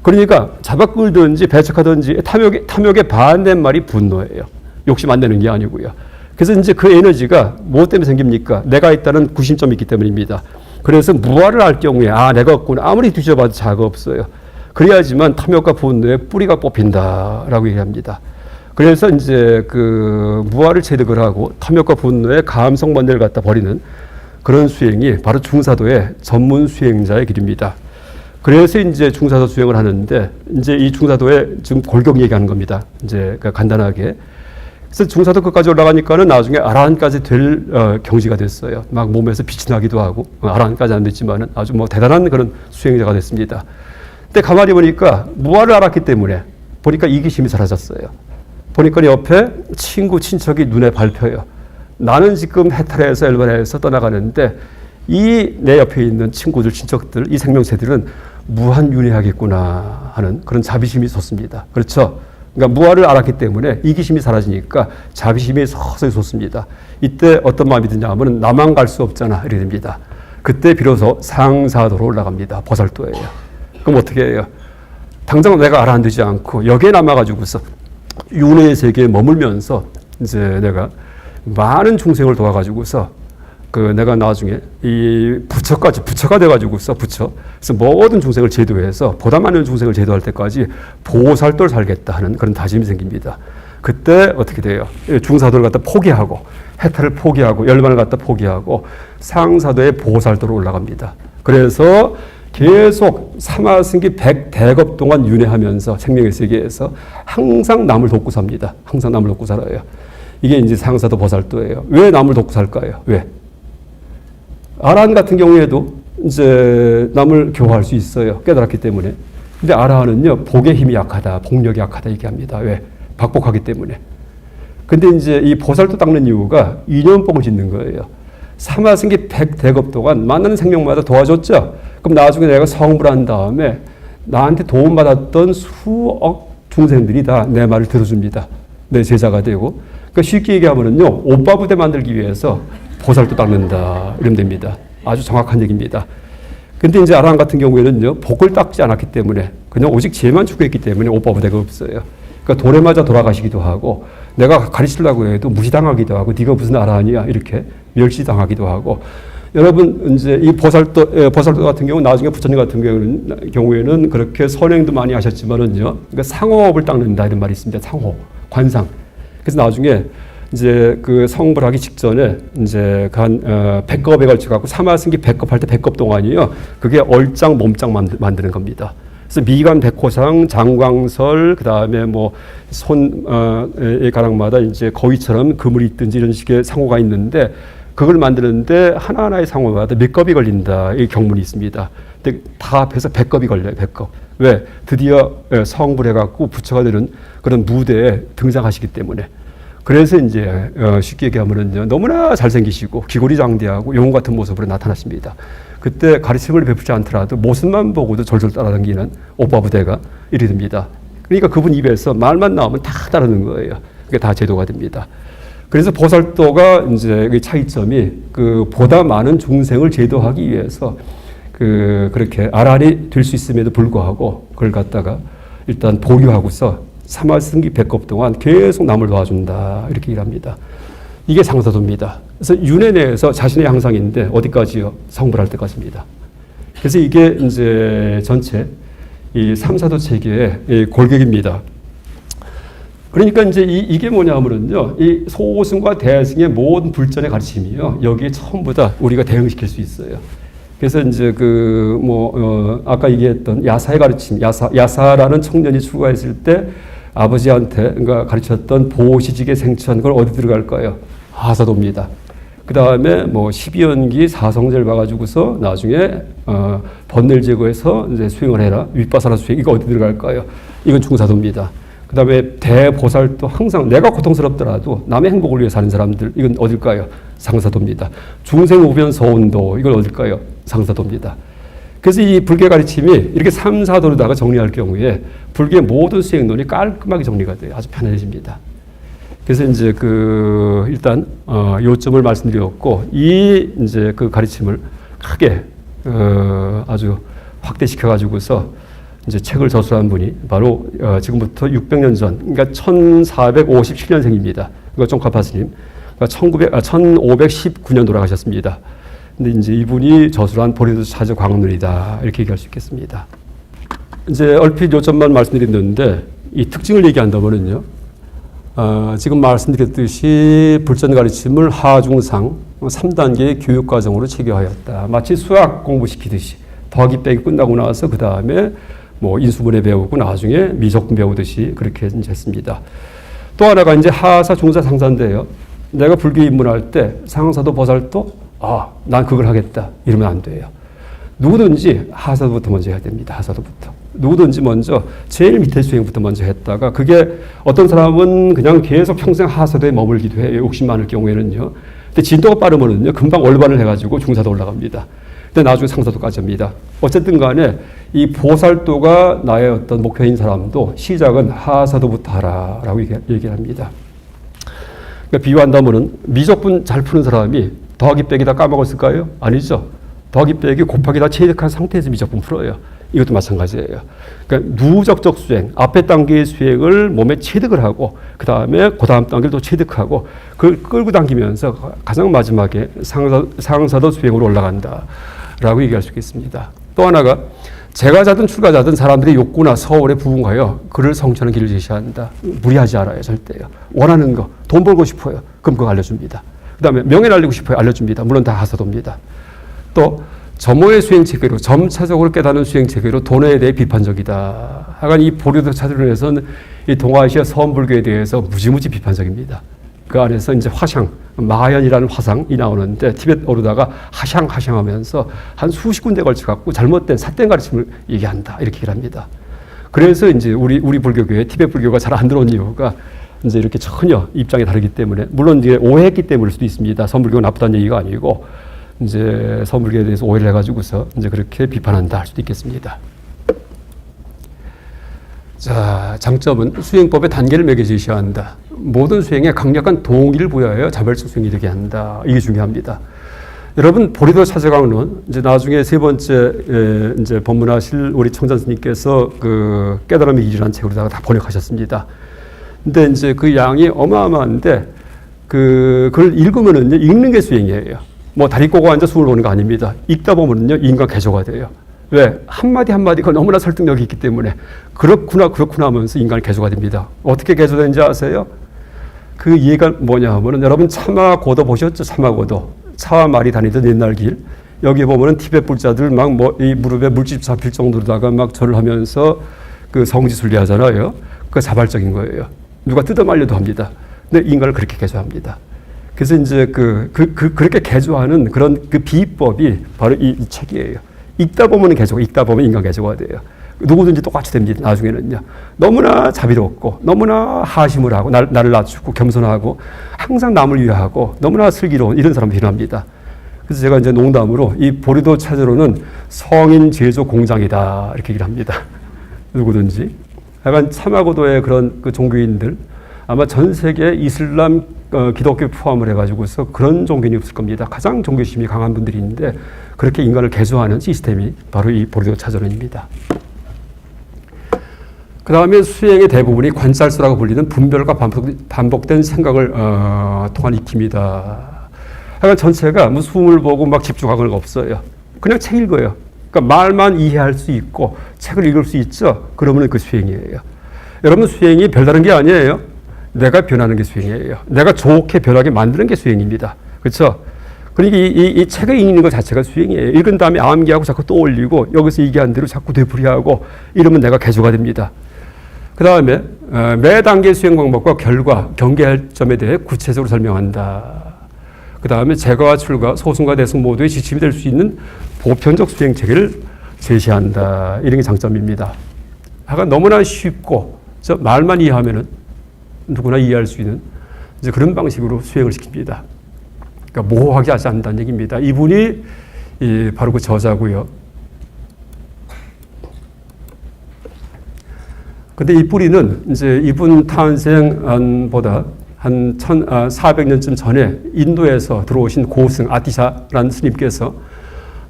그러니까 잡아 끌든지 배척하든지 탐욕의 반대말이 분노예요. 욕심 안 내는 게 아니고요. 그래서 이제 그 에너지가 무엇 때문에 생깁니까? 내가 있다는 구심점이 있기 때문입니다. 그래서 무아를 알 경우에 내가 없구나. 아무리 뒤져봐도 자가 없어요. 그래야지만 탐욕과 분노의 뿌리가 뽑힌다라고 얘기합니다. 그래서 이제 그 무아를 체득을 하고 탐욕과 분노의 감성 번뇌를 갖다 버리는 그런 수행이 바로 중사도의 전문 수행자의 길입니다. 그래서 이제 중사도 수행을 하는데 이제 이 중사도에 지금 골격 얘기하는 겁니다. 이제 간단하게. 그래서 중사도 끝까지 올라가니까는 나중에 아라한까지 될 경지가 됐어요. 막 몸에서 빛이 나기도 하고 아라한까지 안 됐지만은 아주 뭐 대단한 그런 수행자가 됐습니다. 근데 가만히 보니까 무아를 알았기 때문에 보니까 이기심이 사라졌어요. 보니까 옆에 친구 친척이 눈에 밟혀요. 나는 지금 해탈해서 엘바라에서 떠나가는데 이 내 옆에 있는 친구들 친척들 이 생명체들은 무한윤회하겠구나 하는 그런 자비심이 솟습니다. 그렇죠? 그러니까 무아를 알았기 때문에 이기심이 사라지니까 자비심이 서서히 솟습니다. 이때 어떤 마음이 드냐 하면 나만 갈 수 없잖아 이렇게 됩니다. 그때 비로소 상사도로 올라갑니다. 보살도예요. 그럼 어떻게 해요? 당장 내가 알아듣지 않고 여기에 남아가지고서 윤회의 세계에 머물면서 이제 내가 많은 중생을 도와가지고서 그 내가 나중에 이 부처가 돼가지고서 그래서 모든 중생을 제도해서 보다 많은 중생을 제도할 때까지 보살도를 살겠다 하는 그런 다짐이 생깁니다. 그때 어떻게 돼요? 중사도를 갖다 포기하고 해탈을 포기하고 열반을 갖다 포기하고 상사도의 보살도로 올라갑니다. 그래서 계속 사마승기 100대겁 동안 윤회하면서 생명의 세계에서 항상 남을 돕고 삽니다. 항상 남을 돕고 살아요. 이게 이제 상사도 보살도예요. 왜 남을 돕고 살까요? 왜? 아라한 같은 경우에도 이제 남을 교화할 수 있어요. 깨달았기 때문에. 근데 아라한은요, 복의 힘이 약하다, 복력이 약하다 얘기합니다. 왜? 박복하기 때문에. 근데 이제 이 보살도 닦는 이유가 인연복을 짓는 거예요. 사마승기 100대겁 동안 만나는 생명마다 도와줬죠. 그럼 나중에 내가 성불 한 다음에 나한테 도움받았던 수억 중생들이 다 내 말을 들어줍니다. 내 제자가 되고. 그러니까 쉽게 얘기하면은요, 오빠 부대 만들기 위해서 보살도 닦는다. 이러면 됩니다. 아주 정확한 얘기입니다. 근데 이제 아라한 같은 경우에는요, 복을 닦지 않았기 때문에 그냥 오직 죄만 추구했기 때문에 오빠 부대가 없어요. 그러니까 돌에 맞아 돌아가시기도 하고 내가 가르치려고 해도 무시당하기도 하고 네가 무슨 아라한이야 이렇게 멸시당하기도 하고 여러분 이제 이 보살도 같은 경우 나중에 부처님 같은 경우에는 그렇게 선행도 많이 하셨지만은요, 그러니까 상호업을 닦는다 이런 말이 있습니다. 상호, 관상. 그래서 나중에 이제 그 성불하기 직전에 이제 한 100겁에 걸쳐 갖고 사마승기 100겁 할 때 100겁 동안이요, 그게 얼짱 몸짱 만드는 겁니다. 그래서 미간 백호상, 장광설, 그 다음에 뭐 손의 가락마다 이제 거위처럼 그물이 있든지 이런 식의 상호가 있는데 그걸 만드는데 하나하나의 상호마다 몇 겁이 걸린다 이 경문이 있습니다. 근데 다 합해서 100겁이 걸려요. 100겁. 왜? 드디어 성불해갖고 부처가 되는 그런 무대에 등장하시기 때문에. 그래서 이제 쉽게 얘기하면은요, 너무나 잘생기시고 기골이 장대하고 용 같은 모습으로 나타나십니다. 그때 가르침을 베푸지 않더라도 모습만 보고도 졸졸 따라다니는 오빠 부대가 이리 됩니다. 그러니까 그분 입에서 말만 나오면 다 따르는 거예요. 그게 다 제도가 됩니다. 그래서 보살도가 이제 그 차이점이 그 보다 많은 중생을 제도하기 위해서 그렇게 아란이 될 수 있음에도 불구하고 그걸 갖다가 일단 보유하고서 사마승기 100겁 동안 계속 남을 도와준다 이렇게 일합니다. 이게 상사도입니다. 그래서 윤회 내에서 자신의 향상인데 어디까지요? 성불할 때까지입니다. 그래서 이게 이제 전체 이 삼사도 체계의 골격입니다. 그러니까 이제 이게 뭐냐면요, 이 소승과 대승의 모든 불전의 가르침이요, 여기에 전부 다 우리가 대응시킬 수 있어요. 그래서 이제 아까 얘기했던 야사의 가르침, 야사라는 청년이 출가했을 때 아버지한테 그러니까 가르쳤던 보시직의 생천, 그걸 어디 들어갈까요? 하사도입니다. 그 다음에 12연기 사성제를 봐가지고서 나중에 번뇌를 제거해서 이제 수행을 해라. 윗바사라 수행, 이거 어디 들어갈까요? 이건 중사도입니다. 그 다음에 대보살도 항상 내가 고통스럽더라도 남의 행복을 위해 사는 사람들, 이건 어딜까요? 상사도입니다. 중생우변 서운도, 이건 어딜까요? 상사도입니다. 그래서 이 불교 가르침이 이렇게 3, 4도로다가 정리할 경우에 불교의 모든 수행론이 깔끔하게 정리가 돼요. 아주 편해집니다. 그래서 이제 일단 요점을 말씀드렸고, 이제 그 가르침을 크게 아주 확대시켜 가지고서 이제 책을 저술한 분이 바로 지금부터 600년 전, 그러니까 1457년생입니다. 이거 쫑카 스님. 그러니까 1519년 돌아가셨습니다. 근데 이제 이분이 저술한 보리도 차저 광론이다 이렇게 얘기할 수 있겠습니다. 이제 얼핏 요점만 말씀드렸는데 이 특징을 얘기한다면은요. 지금 말씀드렸듯이 불전 가르침을 하중상 3단계의 교육 과정으로 체계하였다. 마치 수학 공부시키듯이 더하기 빼기 끝나고 나서 그 다음에 뭐 인수분해 배우고 나중에 미적분 배우듯이 그렇게 이제 했습니다. 또 하나가 이제 하사 중사 상사인데요. 내가 불교에 입문할 때 상사도 보살도 난 그걸 하겠다 이러면 안 돼요. 누구든지 하사도부터 먼저 해야 됩니다. 하사도부터. 누구든지 먼저 제일 밑에 수행부터 먼저 했다가 그게 어떤 사람은 그냥 계속 평생 하사도에 머물기도 해요. 욕심 많을 경우에는요. 근데 진도가 빠르면은요 금방 월반을 해가지고 중사도 올라갑니다. 근데 나중에 상사도까지 합니다. 어쨌든 간에 이 보살도가 나의 어떤 목표인 사람도 시작은 하사도부터 하라라고 얘기를 합니다. 그러니까 비유한다면은 미적분 잘 푸는 사람이 더하기 빼기 다 까먹었을까요? 아니죠. 더하기 빼기 곱하기 다 체득한 상태에서 미적분 풀어요. 이것도 마찬가지예요. 그러니까 누적적 수행, 앞에 단계의 수행을 몸에 체득을 하고 그 다음에 그 다음 단계를 또 체득하고 그걸 끌고 당기면서 가장 마지막에 상사도 수행으로 올라간다라고 얘기할 수 있겠습니다. 또 하나가 제가자든 출가자든 사람들의 욕구나 서울에 부응하여 그를 성취하는 길을 제시한다. 무리하지 않아요. 절대요. 원하는 거, 돈 벌고 싶어요. 그럼 그거 알려줍니다. 그 다음에 명예 날리고 싶어요. 알려줍니다. 물론 다 하사도입니다. 또 점호의 수행체계로 점차적으로 깨닫는 수행체계로 돈에 대해 비판적이다. 하여간 이 보리도 차들론에서는 이 동아시아 서원불교에 대해서 무지무지 비판적입니다. 그 안에서 이제 화샹, 마하연이라는 화상이 나오는데 티벳 오르다가 하샹 하면서 한 수십 군데 걸쳐갖고 잘못된 삿된 가르침을 얘기한다. 이렇게 얘기를 합니다. 그래서 이제 우리 불교계에 티벳 불교가 잘 안 들어온 이유가 이제 이렇게 전혀 입장이 다르기 때문에 물론 이제 오해했기 때문일 수도 있습니다. 서원불교가 나쁘다는 얘기가 아니고 이제 서원불교에 대해서 오해를 해가지고서 이제 그렇게 비판한다 할 수도 있겠습니다. 자, 장점은 수행법의 단계를 매겨 제시한다. 모든 수행에 강력한 동의를 부여하여 자발적 수행이 되게 한다. 이게 중요합니다. 여러분 보리도 차저강론 이제 나중에 세 번째 이제 법문하실 우리 청전 스님께서 그 깨달음의 길이라는 책으로다가 다 번역하셨습니다. 근데 이제 그 양이 어마어마한데 그걸 읽으면은요 읽는 게 수행이에요. 뭐 다리 꼬고 앉아 숨을 보는 거 아닙니다. 읽다 보면은요 인간 개조가 돼요. 왜? 한마디 한마디가 너무나 설득력이 있기 때문에 그렇구나 하면서 인간이 개조가 됩니다. 어떻게 개조되는지 아세요? 그 이해가 뭐냐 하면은 여러분 차마고도 보셨죠? 차마고도. 차와 말이 다니던 옛날 길. 여기 보면은 티벳 불자들 막 뭐 이 무릎에 물집 잡힐 정도로다가 막 절을 하면서 그 성지순례 하잖아요. 그거 자발적인 거예요. 누가 뜯어말려도 합니다. 근데 인간을 그렇게 개조합니다. 그래서 이제 그렇게 개조하는 그런 그 비법이 바로 이 책이에요. 읽다 보면 개조가, 읽다 보면 인간 개조가 돼요. 누구든지 똑같이 됩니다. 나중에는요. 너무나 자비롭고, 너무나 하심을 하고, 나를 낮추고, 겸손하고, 항상 남을 위하고, 너무나 슬기로운 이런 사람이 필요합니다. 그래서 제가 이제 농담으로 이 보리도 차저로는 성인 제조 공장이다. 이렇게 얘기를 합니다. 누구든지. 약간 참하고도의 그런 그 종교인들, 아마 전 세계 이슬람, 기독교 포함을 해가지고서 그런 종교인이 없을 겁니다. 가장 종교심이 강한 분들이 있는데 그렇게 인간을 개조하는 시스템이 바로 이 보리도 차저론입니다. 그 다음에 수행의 대부분이 관찰수라고 불리는 분별과 반복된 생각을 통한 익힘이다. 하여간 전체가 뭐 숨을 보고 막 집중하는 거 없어요. 그냥 책 읽어요. 그러니까 말만 이해할 수 있고 책을 읽을 수 있죠. 그러면 그 수행이에요. 여러분 수행이 별다른 게 아니에요. 내가 변하는 게 수행이에요. 내가 좋게 변하게 만드는 게 수행입니다. 그렇죠? 그러니까 이 책을 읽는 것 자체가 수행이에요. 읽은 다음에 암기하고 자꾸 떠올리고 여기서 얘기한 대로 자꾸 되풀이하고 이러면 내가 개조가 됩니다. 그 다음에 매 단계 수행 방법과 결과, 경계할 점에 대해 구체적으로 설명한다. 그 다음에 제거와 출가, 소승과 대승 모두의 지침이 될 수 있는 보편적 수행 체계를 제시한다. 이런 게 장점입니다. 하여간 너무나 쉽고 말만 이해하면은 누구나 이해할 수 있는 이제 그런 방식으로 수행을 시킵니다. 그러니까 모호하게 하지 않는다는 얘기입니다. 이분이 바로 그 저자고요. 근데 이 뿌리는 이제 이분 탄생보다 한 1400년쯤 전에 인도에서 들어오신 고승 아티샤라는 스님께서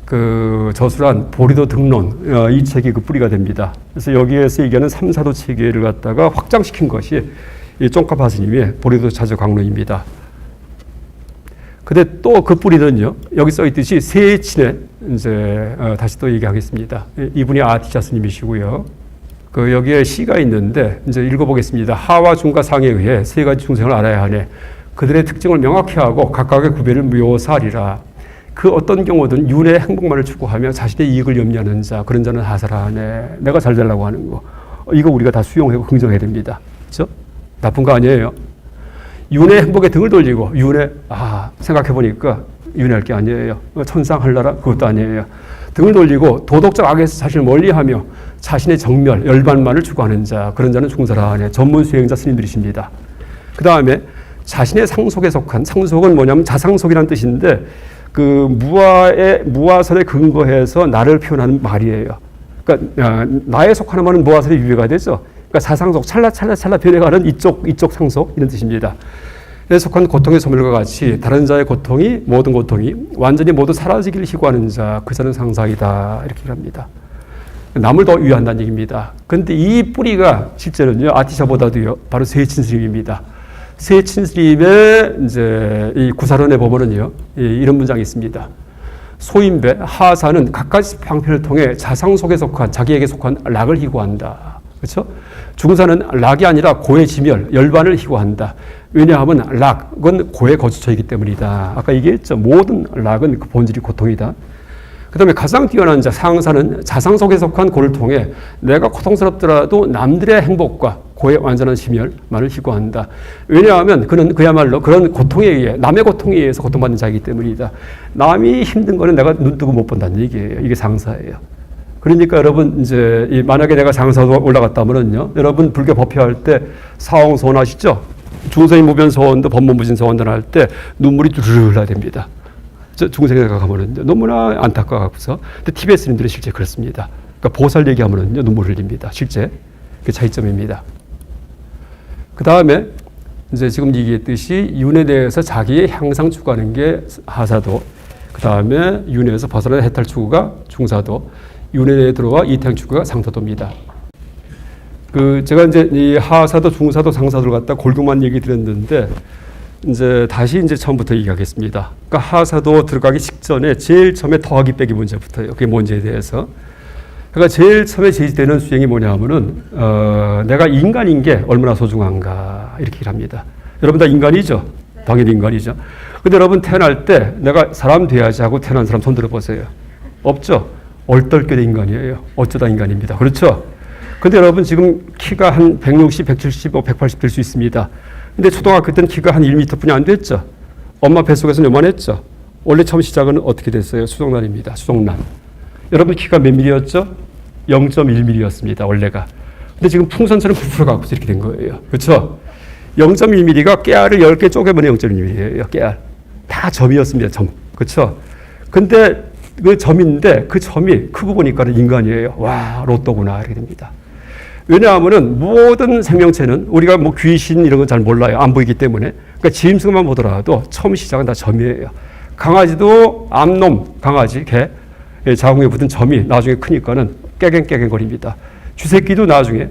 그 저술한 보리도 등론 이 책이 그 뿌리가 됩니다. 그래서 여기에서 얘기하는 삼사도 체계를 갖다가 확장시킨 것이 이 쫑카파 스님의 보리도 자주 강론입니다. 근데 또 그 뿌리는요, 여기 써 있듯이 세친에 이제 다시 또 얘기하겠습니다. 이분이 아티샤 스님이시고요. 그 여기에 시가 있는데 이제 읽어보겠습니다. 하와 중과 상에 의해 세 가지 중생을 알아야 하네. 그들의 특징을 명확히 하고 각각의 구별을 묘사하리라. 그 어떤 경우든 윤의 행복만을 추구하며 자신의 이익을 염려하는 자, 그런 자는 하사라하네. 내가 잘 되려고 하는 거. 이거 우리가 다 수용하고 긍정해야 됩니다. 그렇죠? 나쁜 거 아니에요. 윤의 행복에 등을 돌리고 윤의 생각해보니까 윤회할 게 아니에요. 천상할나라 그것도 아니에요. 등을 돌리고 도덕적 악에서 자신을 멀리하며 자신의 정멸, 열반만을 추구하는 자, 그런 자는 중사라하네. 전문 수행자 스님들이십니다. 그 다음에 자신의 상속에 속한, 상속은 뭐냐면 자상속이라는 뜻인데 그 무아설에 근거해서 나를 표현하는 말이에요. 그러니까 나에 속하는 말은 무아설에 유예가 되죠. 그러니까 사상속, 찰나찰나 변해가는 이쪽 상속 이런 뜻입니다. 에 속한 고통의 소멸과 같이 다른 자의 고통이 모든 고통이 완전히 모두 사라지기를 희구하는 자, 그 자는 상사이다 이렇게 합니다. 남을 더 위한다는 얘기입니다. 그런데 이 뿌리가 실제로는요 아티샤보다도요 바로 세친스님입니다. 세친스님의 이제 이 구사론에 보면은요 이런 문장이 있습니다. 소인배 하사는 각가지 방편을 통해 자상 속에 속한 자기에게 속한 락을 희구한다. 그렇죠? 중사는 락이 아니라 고의 지멸, 열반을 희구한다. 왜냐하면 락은 고의 거주처이기 때문이다. 아까 얘기했죠. 모든 락은 그 본질이 고통이다. 그 다음에 가장 뛰어난 자, 상사는 자상 속에 속한 고를 통해 내가 고통스럽더라도 남들의 행복과 고의 완전한 심열만을 희구한다. 왜냐하면 그는 그야말로 그런 고통에 의해, 남의 고통에 의해서 고통받는 자이기 때문이다. 남이 힘든 거는 내가 눈 뜨고 못 본다는 얘기예요. 이게 상사예요. 그러니까 여러분 이제 만약에 내가 장사도 올라갔다면은요, 여러분 불교 법회할 때 사홍 소원하시죠? 중생이 무변 소원도 법문부진 소원도 할 때 눈물이 두르르 나야 됩니다. 중생에 가면은요 너무나 안타까워서. 근데 티베트 스님들은 실제 그렇습니다. 그러니까 보살 얘기하면은요 눈물 흘립니다. 실제 그 차이점입니다. 그 다음에 이제 지금 얘기했듯이 윤에 대해서 자기의 향상 추구하는 게 하사도, 그 다음에 윤에서 벗어나는 해탈 추구가 중사도, 윤에 대해 들어와 이탕 추구가 상사도입니다. 그 제가 이제 이 하사도, 중사도, 상사도를 갖다 골고만 얘기 드렸는데 이제 다시 이제 처음부터 얘기하겠습니다. 그러니까 하사도 들어가기 직전에 제일 처음에 더하기 빼기 문제부터요. 그게 뭔지에 대해서. 그러니까 제일 처음에 제시되는 수행이 뭐냐면은 내가 인간인 게 얼마나 소중한가 이렇게 합니다. 여러분 다 인간이죠? 당연히 인간이죠. 근데 여러분 태어날 때 내가 사람 돼야지 하고 태어난 사람 손 들어보세요. 없죠? 얼떨결에 인간이에요. 어쩌다 인간입니다. 그렇죠? 근데 여러분 지금 키가 한 160, 170, 180 될 수 있습니다. 근데 초등학교 때는 키가 한 1m 뿐이 안 됐죠. 엄마 뱃속에서는 요만했죠. 원래 처음 시작은 어떻게 됐어요? 수족난입니다. 수족난. 여러분 키가 몇 밀리였죠? 0.1mm였습니다. 원래가. 근데 지금 풍선처럼 부풀어 갖고 이렇게 된 거예요. 그렇죠? 0.1mm가 깨알을 10개 쪼개면 0.1mm예요. 깨알. 다 점이었습니다. 점. 그렇죠? 근데 그 점인데 그 점이 크고 보니까는 인간이에요. 와, 로또구나 이렇게 됩니다. 왜냐하면은 모든 생명체는 우리가 뭐 귀신 이런 건 잘 몰라요. 안 보이기 때문에. 그러니까 짐승만 보더라도 처음 시작은 다 점이에요. 강아지도 암놈 강아지, 개, 자궁에 붙은 점이 나중에 크니까는 깨갱깨갱거립니다. 쥐새끼도 나중에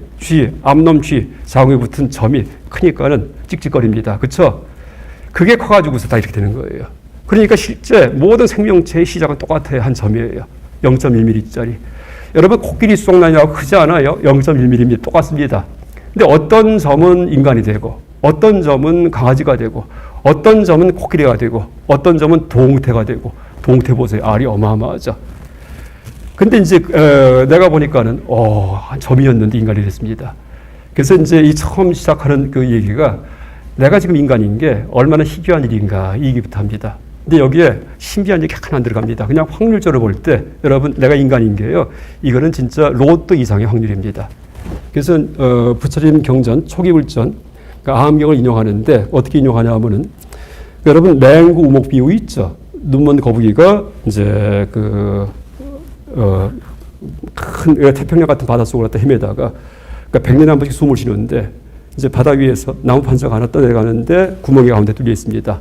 암놈 쥐, 자궁에 붙은 점이 크니까는 찍찍거립니다. 그렇죠? 그게 커가지고서 다 이렇게 되는 거예요. 그러니까 실제 모든 생명체의 시작은 똑같아요. 한 점이에요. 0.1mm짜리. 여러분 코끼리 수족난이라고 크지 않아요? 0.1mm입니다. 똑같습니다. 근데 어떤 점은 인간이 되고 어떤 점은 강아지가 되고 어떤 점은 코끼리가 되고 어떤 점은 동태가 되고, 동태 보세요. 알이 어마어마하죠. 근데 이제 내가 보니까는 점이었는데 인간이 됐습니다. 그래서 이제 이 처음 시작하는 그 얘기가 내가 지금 인간인 게 얼마나 희귀한 일인가 이 얘기부터 합니다. 근데 여기에 신비한 얘기 하나 안 들어갑니다. 그냥 확률적으로 볼 때 여러분 내가 인간인 게요. 이거는 진짜 로또 이상의 확률입니다. 그래서 부처님 경전 초기불전 그러니까 아함경을 인용하는데 어떻게 인용하냐 하면은 여러분 맹구 우목 비유 있죠. 눈먼 거북이가 이제 큰 태평양 같은 바다 속으로 갔다 헤매다가 그러니까 100년에 한 번씩 숨을 쉬는데 이제 바다 위에서 나무 판자가 하나 떠내려가는데 구멍이 가운데 뚫려 있습니다.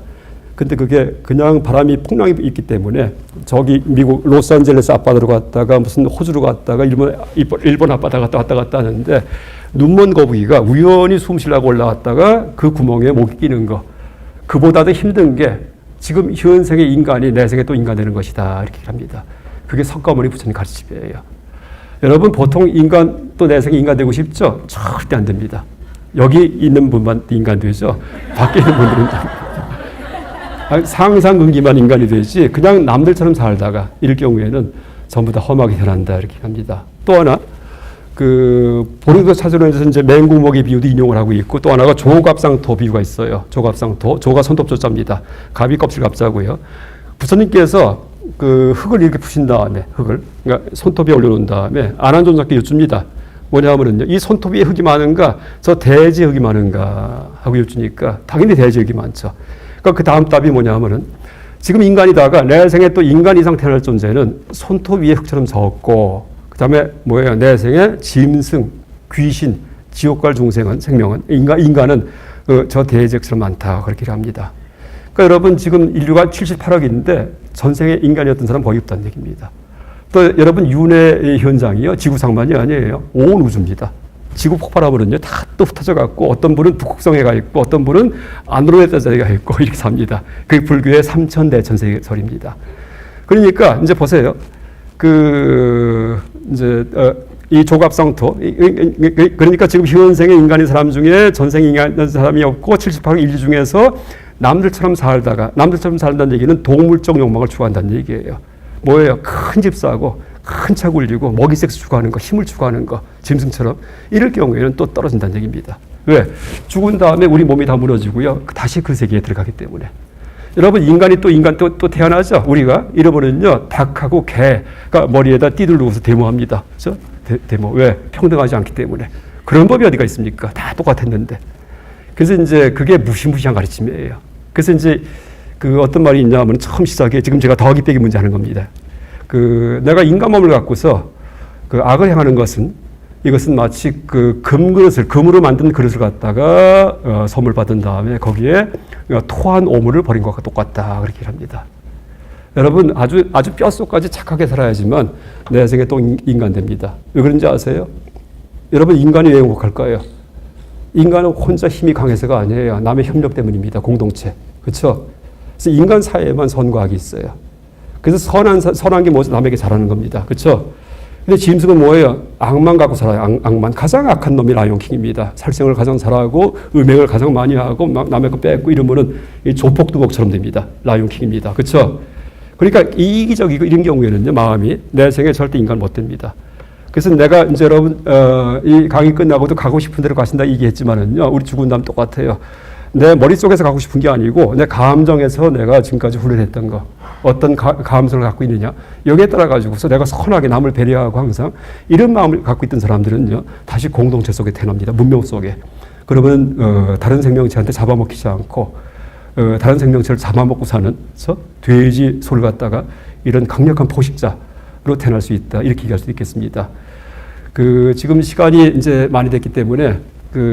근데 그게 그냥 바람이 풍랑이 있기 때문에 저기 미국 로스앤젤레스 앞바다로 갔다가 무슨 호주로 갔다가 일본 앞바다 왔다 갔다 하는데 눈먼 거북이가 우연히 숨 쉬려고 올라갔다가 그 구멍에 목이 끼는 거. 그보다도 힘든 게 지금 현생의 인간이 내생에 또 인간 되는 것이다. 이렇게 합니다. 그게 석가모니 부처님 가르침이에요. 여러분 보통 인간 또 내생에 인간 되고 싶죠? 절대 안 됩니다. 여기 있는 분만 인간 되죠. 밖에 있는 분들은 상상근기만 인간이 되지 그냥 남들처럼 살다가 이럴 경우에는 전부 다 험하게 변한다 이렇게 합니다. 또 하나 그 보리도 차전에서 이제 맹구먹이 비유도 인용을 하고 있고 또 하나가 조갑상토 비유가 있어요. 조갑상토 조가 손톱조자입니다. 갑이 껍질 갑자고요. 부처님께서 그 흙을 이렇게 푸신 다음에 그러니까 손톱에 올려놓은 다음에 안한존자께 여쭙니다. 뭐냐면은요, 이 손톱 위에 흙이 많은가, 저 대지에 흙이 많은가 하고 여쭈니까 당연히 대지에 흙이 많죠. 그러니까 그 다음 답이 뭐냐면은 지금 인간이다가 내 생에 또 인간 이상 태어날 존재는 손톱 위에 흙처럼 적고 그 다음에 뭐예요? 내 생에 짐승, 귀신, 지옥 갈 중생은 생명은 인간은 저 대지에 흙처럼 많다 그렇게 합니다. 그러니까 여러분 지금 인류가 78억인데 전생에 인간이었던 사람 거의 없다는 얘기입니다. 또 여러분 윤회 현장이요 지구상만이 아니에요. 온 우주입니다. 지구 폭발하면은요 다 또 흩어져 갖고 어떤 분은 북극성에 가 있고 어떤 분은 안드로메다에 가 있고 이렇게 삽니다. 그게 불교의 삼천대천세설입니다. 그러니까 이제 보세요. 그 이제 이 조갑상토 그러니까 지금 현생의 인간인 사람 중에 전생 인간인 사람이 없고 78억 인류 중에서 남들처럼 살다는 얘기는 동물적 욕망을 추구한다는 얘기예요. 뭐예요? 큰 집 사고 큰 차 굴리고 먹이섹스 추구하는 거, 힘을 추구하는 거, 짐승처럼 이럴 경우에는 또 떨어진다는 얘기입니다. 왜? 죽은 다음에 우리 몸이 다 무너지고요. 다시 그 세계에 들어가기 때문에. 여러분 인간이 또 태어나죠. 우리가 이러면은요 닭하고 개가 머리에다 띠들 두고서 데모합니다. 그렇죠? 데모. 왜? 평등하지 않기 때문에. 그런 법이 어디가 있습니까? 다 똑같았는데. 그래서 이제 그게 무시무시한 가르침이에요. 그래서 이제 그 어떤 말이 있냐면 처음 시작에 지금 제가 더하기 빼기 문제 하는 겁니다. 그 내가 인간 몸을 갖고서 그 악을 행하는 것은 이것은 마치 그 금으로 만든 그릇을 갖다가 선물 받은 다음에 거기에 토한 오물을 버린 것과 똑같다 그렇게 합니다. 여러분 아주 뼛속까지 착하게 살아야지만 내 생에 또 인간 됩니다. 왜 그런지 아세요? 여러분 인간이 왜 행복할까요? 인간은 혼자 힘이 강해서가 아니에요. 남의 협력 때문입니다. 공동체. 그렇죠? 그래서 인간 사이에만 선과 악이 있어요. 그래서 선한 게 뭐죠? 남에게 잘하는 겁니다. 그렇죠? 근데 짐승은 뭐예요? 악만 갖고 살아요. 악만. 가장 악한 놈이 라이온킹입니다. 살생을 가장 잘하고 음행을 가장 많이 하고 남의 거 뺏고 이러면은 조폭두목처럼 됩니다. 라이온킹입니다. 그렇죠? 그러니까 이기적이고 이런 경우에는요, 마음이 내 생에 절대 인간 못 됩니다. 그래서 내가 이제 여러분 이 강의 끝나고도 가고 싶은 데로 가신다 얘기했지만은요, 우리 죽은 다음 똑같아요. 내 머릿속에서 가고 싶은 게 아니고 내 감정에서 내가 지금까지 훈련했던 거 어떤 감성을 갖고 있느냐 여기에 따라 가지고서 내가 선하게 남을 배려하고 항상 이런 마음을 갖고 있던 사람들은요 다시 공동체 속에 태어납니다. 문명 속에. 그러면 다른 생명체한테 잡아먹히지 않고 다른 생명체를 잡아먹고 사는 돼지 소를 갖다가 이런 강력한 포식자로 태어날 수 있다 이렇게 얘기할 수 있겠습니다. 그 지금 시간이 이제 많이 됐기 때문에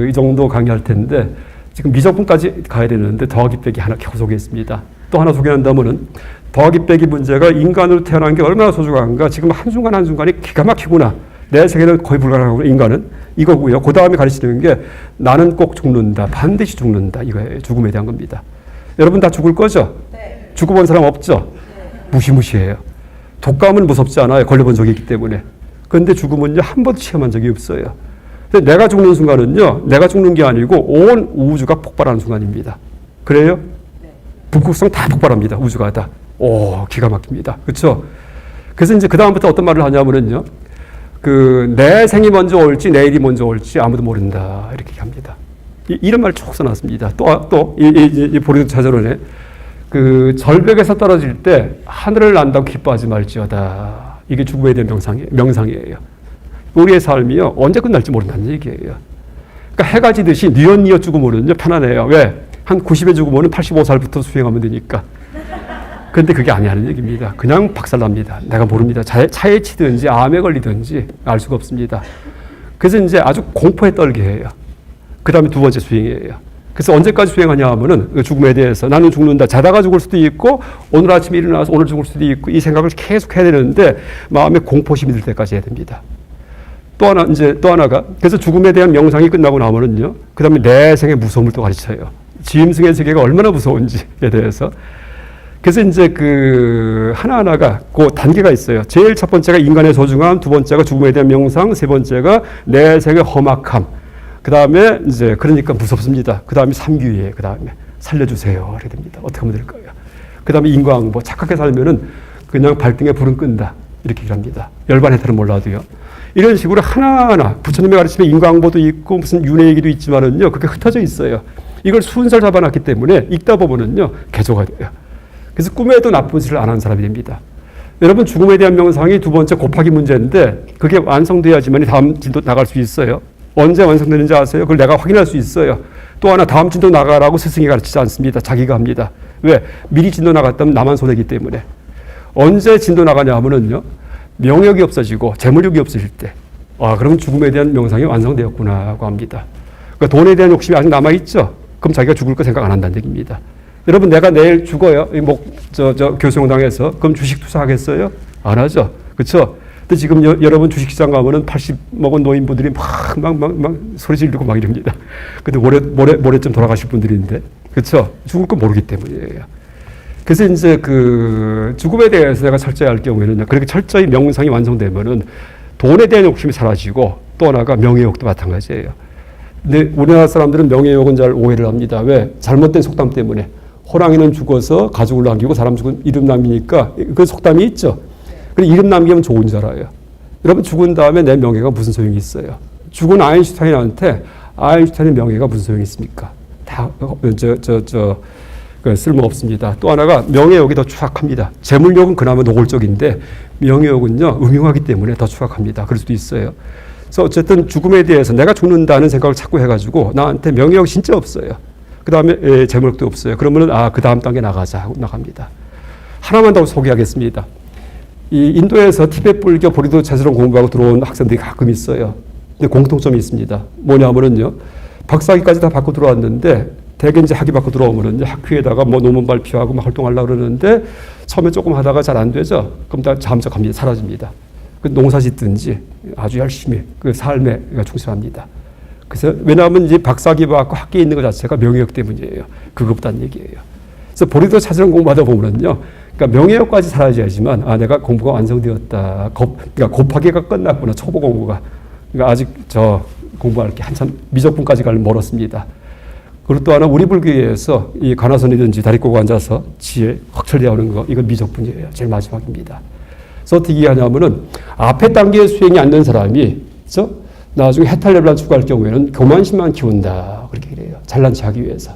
이 정도 강의할 텐데 지금 미적분까지 가야 되는데 더하기 빼기 하나 겨우 소개했습니다. 또 하나 소개한다면은 더하기 빼기 문제가 인간으로 태어난 게 얼마나 소중한가. 지금 한순간 한순간이 기가 막히구나. 내 세계는 거의 불가능하구나. 인간은 이거고요. 그 다음에 가르치는 게 나는 꼭 죽는다. 반드시 죽는다. 이거예요. 죽음에 대한 겁니다. 여러분 다 죽을 거죠? 네. 죽어본 사람 없죠? 네. 무시무시해요. 독감은 무섭지 않아요. 걸려본 적이 있기 때문에. 그런데 죽음은요 한 번도 체험한 적이 없어요. 근데 내가 죽는 순간은요, 내가 죽는 게 아니고 온 우주가 폭발하는 순간입니다. 그래요? 네. 북극성 다 폭발합니다. 우주가 다. 오, 기가 막힙니다. 그렇죠? 그래서 이제 그 다음부터 어떤 말을 하냐면은요, 내 생이 먼저 올지 내일이 먼저 올지 아무도 모른다 이렇게 합니다. 이런 말 쭉 써놨습니다. 이 보리도 자전원에 절벽에서 떨어질 때 하늘을 난다고 기뻐하지 말지어다. 이게 죽음에 대한 명상이에요. 우리의 삶이요 언제 끝날지 모른다는 얘기예요. 그러니까 해가 지듯이 뉘엿뉘엿 죽으면은요 편안해요. 왜? 한 90에 죽으면은 85살부터 수행하면 되니까. 그런데 그게 아니라는 얘기입니다. 그냥 박살납니다. 내가 모릅니다. 차에 치든지 암에 걸리든지 알 수가 없습니다. 그래서 이제 아주 공포에 떨게 해요. 그 다음에 두 번째 수행이에요. 그래서 언제까지 수행하냐 하면은 죽음에 대해서 나는 죽는다. 자다가 죽을 수도 있고 오늘 아침에 일어나서 오늘 죽을 수도 있고 이 생각을 계속 해야 되는데 마음에 공포심이 들 때까지 해야 됩니다. 또 하나가 그래서 죽음에 대한 명상이 끝나고 나면은요. 그다음에 내생의 무서움을 또 가르쳐요. 짐승의 세계가 얼마나 무서운지에 대해서. 그래서 이제 그 하나하나가 그 단계가 있어요. 제일 첫 번째가 인간의 소중함, 두 번째가 죽음에 대한 명상, 세 번째가 내생의 험악함. 그 다음에 이제 그러니까 무섭습니다. 그 다음에 삼귀에 그 다음에 살려주세요. 이렇게 됩니다. 어떻게 하면 될까요? 그 다음에 인과응보. 착하게 살면은 그냥 발등에 불은 끈다. 이렇게 합니다. 열반 해탈은 몰라도요. 이런 식으로 하나하나 부처님의 가르침에 인과응보도 있고 무슨 윤회 얘기도 있지만은요. 그게 흩어져 있어요. 이걸 순서를 잡아놨기 때문에 읽다 보면은요. 개조가 돼요. 그래서 꿈에도 나쁜 짓을 안 한 사람이 됩니다. 여러분 죽음에 대한 명상이 두 번째 곱하기 문제인데 그게 완성돼야지만 다음 진도 나갈 수 있어요. 언제 완성되는지 아세요? 그걸 내가 확인할 수 있어요. 또 하나 다음 진도 나가라고 스승이 가르치지 않습니다. 자기가 합니다. 왜? 미리 진도 나갔다면 나만 손해기 때문에. 언제 진도 나가냐 하면은요. 명욕이 없어지고 재물욕이 없어질 때. 아, 그러면 죽음에 대한 명상이 완성되었구나 하고 합니다. 그러니까 돈에 대한 욕심이 아직 남아있죠? 그럼 자기가 죽을 거 생각 안 한다는 얘기입니다. 여러분 내가 내일 죽어요. 교수용당에서 그럼 주식 투자하겠어요? 안 하죠. 그렇죠? 근데 지금 여러분 주식시장 가면은 80 먹은 노인분들이 막 소리 지르고 막 이럽니다. 근데 모레쯤 돌아가실 분들인데, 그렇죠? 죽을 거 모르기 때문이에요. 그래서 이제 그 죽음에 대해서 내가 철저히 할 경우에는 그렇게 철저히 명상이 완성되면은 돈에 대한 욕심이 사라지고 또 하나가 명예욕도 마찬가지예요. 근데 우리나라 사람들은 명예욕은 잘 오해를 합니다. 왜? 잘못된 속담 때문에. 호랑이는 죽어서 가죽을 남기고 사람 죽은 이름 남기니까 그 속담이 있죠. 그리고 이름 남기면 좋은 줄 알아요. 여러분 죽은 다음에 내 명예가 무슨 소용이 있어요? 죽은 아인슈타인한테 아인슈타인의 명예가 무슨 소용이 있습니까? 다 쓸모 없습니다. 또 하나가 명예욕이 더 추악합니다. 재물욕은 그나마 노골적인데 명예욕은요 음흉하기 때문에 더 추악합니다. 그럴 수도 있어요. 그래서 어쨌든 죽음에 대해서 내가 죽는다는 생각을 자꾸 해가지고 나한테 명예욕 진짜 없어요. 그 다음에 재물욕도 없어요. 그러면은 그 다음 단계 나가자 하고 나갑니다. 하나만 더 소개하겠습니다. 이 인도에서 티베트 불교 보리도 체스론 공부하고 들어온 학생들이 가끔 있어요. 근데 공통점이 있습니다. 뭐냐면은요, 박사학위까지 다 받고 들어왔는데, 대개 이제 학위 받고 들어오면은 학회에다가 뭐 논문 발표하고 막 활동하려고 그러는데, 처음에 조금 하다가 잘 안 되죠? 그럼 다 잠적합니다. 사라집니다. 그 농사 짓든지 아주 열심히 그 삶에 충실합니다. 그래서 왜냐하면 이제 박사학위 받고 학계에 있는 것 자체가 명예욕 때문이에요. 그것보다는 얘기예요. 그래서 보리도 체스론 공부하다 보면은요, 그러니까 명예욕까지 사라져야지만 내가 공부가 완성되었다. 그러니까 곱하기가 끝났구나. 초보 공부가. 그러니까 아직 저 공부할 게 한참 미적분까지 갈 멀었습니다. 그리고 또 하나 우리 불교에서 이 가나선이든지 다리 꼬고 앉아서 지혜 확철대하는 거 이건 미적분이에요. 제일 마지막입니다. 그래서 어떻게 하냐면은 앞에 단계의 수행이 안 된 사람이 그렇죠? 나중에 해탈레벨을 추구할 경우에는 교만심만 키운다. 그렇게 그래요. 잘난 체 하기 위해서.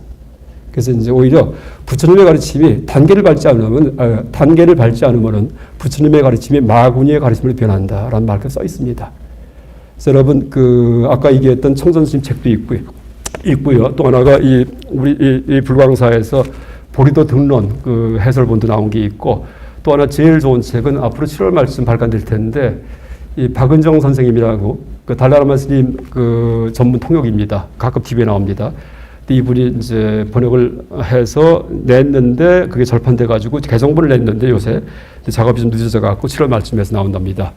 그래서 이제 오히려 부처님의 가르침이 단계를 밟지 않으면은 부처님의 가르침이 마구니의 가르침으로 변한다라는 말이 써 있습니다. 그래서 여러분 아까 얘기했던 청전스님 책도 있고요. 또 하나가 우리 불광사에서 보리도 등론 해설본도 나온 게 있고 또 하나 제일 좋은 책은 앞으로 7월 말쯤 발간될 텐데 이 박은정 선생님이라고 달라라마 스님 전문 통역입니다. 가끔 TV에 나옵니다. 이분이 이제 번역을 해서 냈는데 그게 절판돼가지고 개정본을 냈는데 요새 작업이 좀 늦어져갖고 7월 말쯤에서 나온답니다.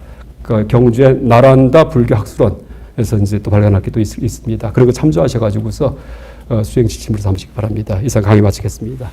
경주의 나란다 불교 학술원에서 이제 또 발간할 게 또 있습니다. 그리고 참조하셔가지고서 수행 지침으로 삼으시기 바랍니다. 이상 강의 마치겠습니다.